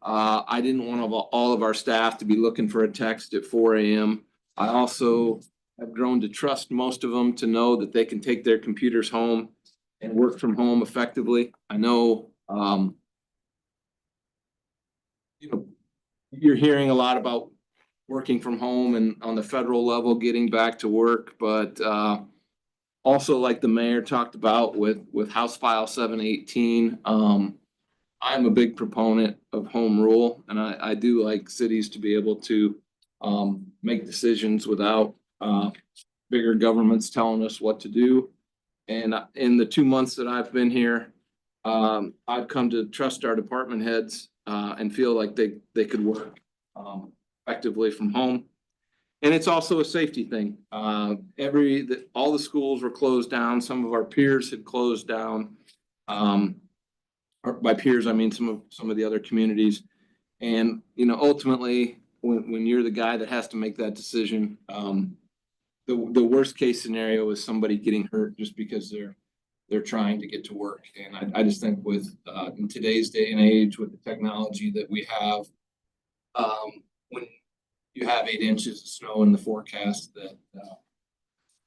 I didn't want all of our staff to be looking for a text at 4 a.m. I also have grown to trust most of them to know that they can take their computers home and work from home effectively. I know, you're hearing a lot about working from home and on the federal level, getting back to work, but, also like the mayor talked about with House File 718, I'm a big proponent of home rule, and I do like cities to be able to, make decisions without, bigger governments telling us what to do. And in the 2 months that I've been here, I've come to trust our department heads, and feel like they could work, effectively from home. And it's also a safety thing. All the schools were closed down. Some of our peers had closed down. Or by peers, I mean some of the other communities. And, ultimately, when you're the guy that has to make that decision, the worst case scenario is somebody getting hurt just because they're trying to get to work. And I just think with, in today's day and age, with the technology that we have, when you have 8 inches of snow in the forecast, that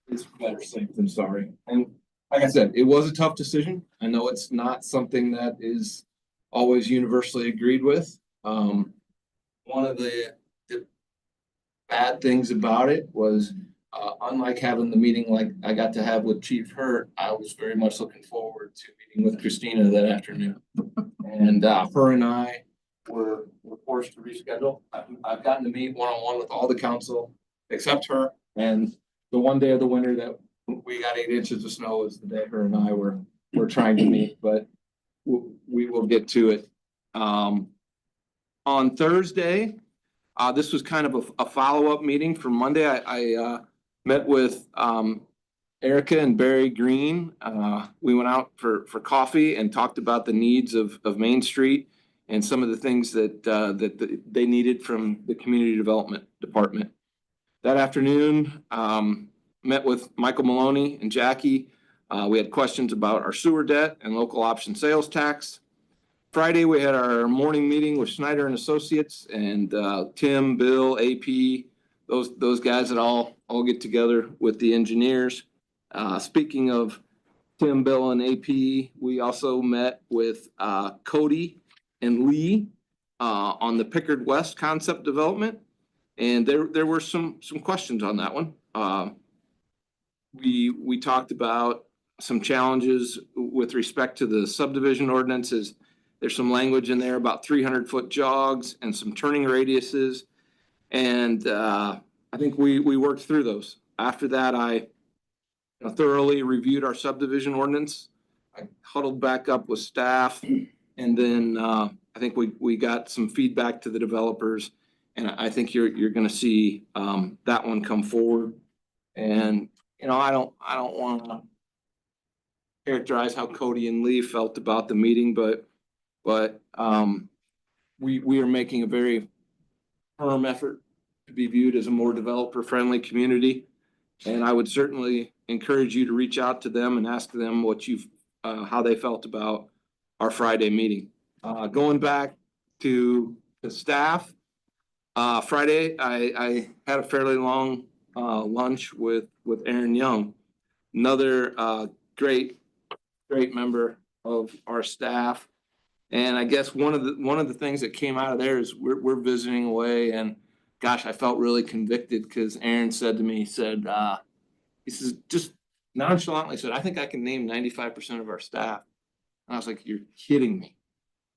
it's better safe than sorry. And like I said, it was a tough decision. I know it's not something that is always universally agreed with. One of the bad things about it was, unlike having the meeting like I got to have with Chief Hurt, I was very much looking forward to meeting with Christina that afternoon. And her and I were forced to reschedule. I've gotten to meet one-on-one with all the council except her. And the one day of the winter that we got 8 inches of snow was the day her and I were trying to meet, but we will get to it. On Thursday, this was kind of a follow-up meeting from Monday. I met with Erica and Barry Green. We went out for coffee and talked about the needs of Main Street and some of the things that they needed from the community development department. That afternoon, met with Michael Maloney and Jackie. We had questions about our sewer debt and local option sales tax. Friday, we had our morning meeting with Schneider and Associates, and Tim, Bill, AP, those guys that all get together with the engineers. Speaking of Tim, Bill, and AP, we also met with Cody and Lee on the Pickard West concept development, and there were some questions on that one. We talked about some challenges with respect to the subdivision ordinances. There's some language in there about 300-foot jogs and some turning radiuses. And I think we worked through those. After that, I thoroughly reviewed our subdivision ordinance. I huddled back up with staff, and then I think we got some feedback to the developers, and I think you're going to see that one come forward. And I don't want to characterize how Cody and Lee felt about the meeting, but we are making a very firm effort to be viewed as a more developer-friendly community. And I would certainly encourage you to reach out to them and ask them what how they felt about our Friday meeting. Going back to the staff, Friday, I had a fairly long lunch with Aaron Young, another great member of our staff. And I guess one of the things that came out of there is we're visiting away, and gosh, I felt really convicted because Aaron said to me, he said, just nonchalantly said, I think I can name 95% of our staff. And I was like, you're kidding me.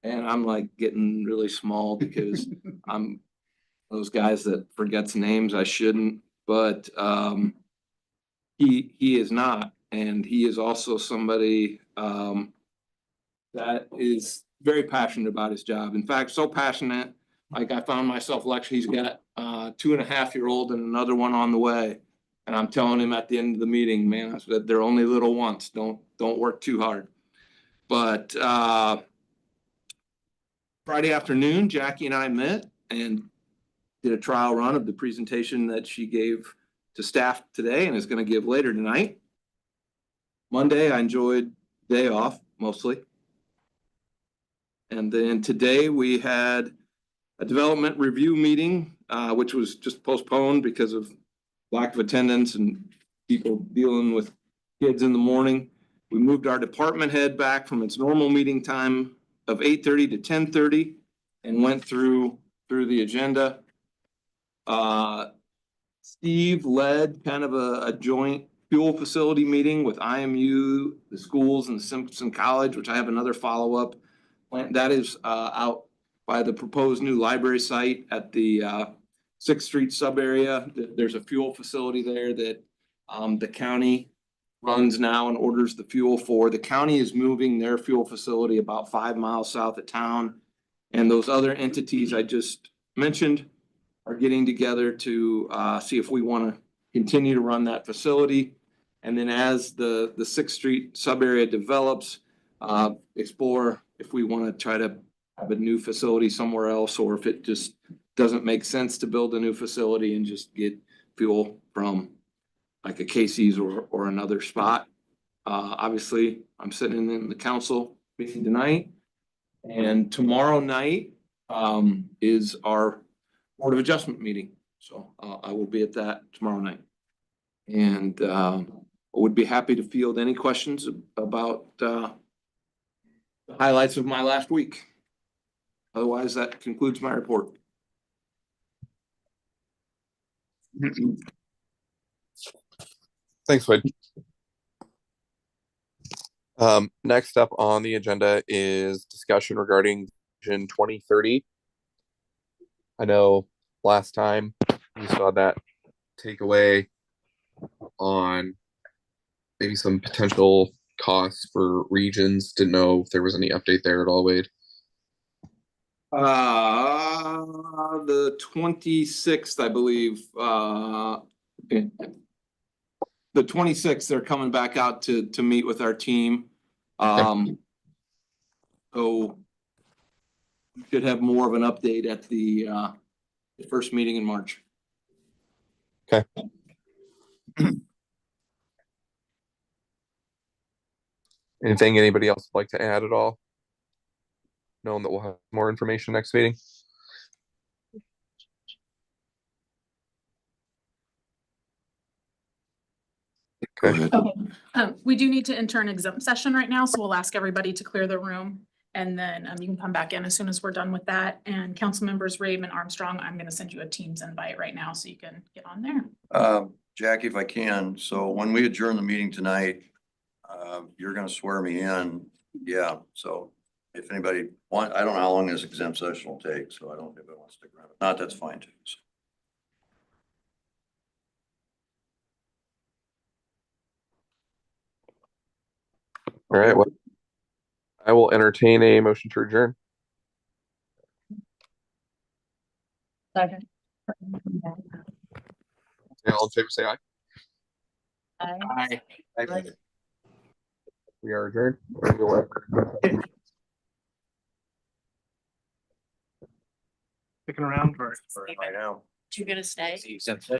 And I'm like getting really small because I'm those guys that forgets names I shouldn't, but he is not. And he is also somebody that is very passionate about his job. In fact, so passionate, like I found myself lecturing. He's got a 2.5-year-old and another one on the way. And I'm telling him at the end of the meeting, man, I said, they're only little once. Don't work too hard. But Friday afternoon, Jackie and I met and did a trial run of the presentation that she gave to staff today and is going to give later tonight. Monday, I enjoyed day off mostly. And then today we had a development review meeting, which was just postponed because of lack of attendance and people dealing with kids in the morning. We moved our department head back from its normal meeting time of 8:30 to 10:30 and went through the agenda. Steve led kind of a joint fuel facility meeting with IMU, the schools and Simpson College, which I have another follow-up. That is out by the proposed new library site at the Sixth Street sub area. There's a fuel facility there that the county runs now and orders the fuel for. The county is moving their fuel facility about 5 miles south of town. And those other entities I just mentioned are getting together to see if we want to continue to run that facility. And then as the Sixth Street sub area develops, explore if we want to try to have a new facility somewhere else, or if it just doesn't make sense to build a new facility and just get fuel from like a Casey's or another spot. Obviously, I'm sitting in the council meeting tonight, and tomorrow night is our Board of Adjustment meeting. So I will be at that tomorrow night. And would be happy to field any questions about the highlights of my last week. Otherwise, that concludes my report. Thanks, Wade. Next up on the agenda is discussion regarding Vision 2030. I know last time you saw that takeaway on maybe some potential costs for regions. Didn't know if there was any update there at all, Wade. The 26th, I believe, the 26th, they're coming back out to meet with our team. So we should have more of an update at the first meeting in March. Okay. Anything anybody else would like to add at all? Knowing that we'll have more information next meeting. Okay. Okay, we do need to enter an exempt session right now, so we'll ask everybody to clear the room. And then you can come back in as soon as we're done with that. And council members Raymond Armstrong, I'm gonna send you a Teams invite right now so you can get on there. Jackie, if I can, so when we adjourn the meeting tonight, you're gonna swear me in. Yeah, so if anybody want, I don't know how long this exempt session will take, so I don't know if it wants to stick around. If not, that's fine too. So. All right, well, I will entertain a motion to adjourn. Second. All in favor, say aye. Aye. We are adjourned. Sticking around for Right now. You gonna stay?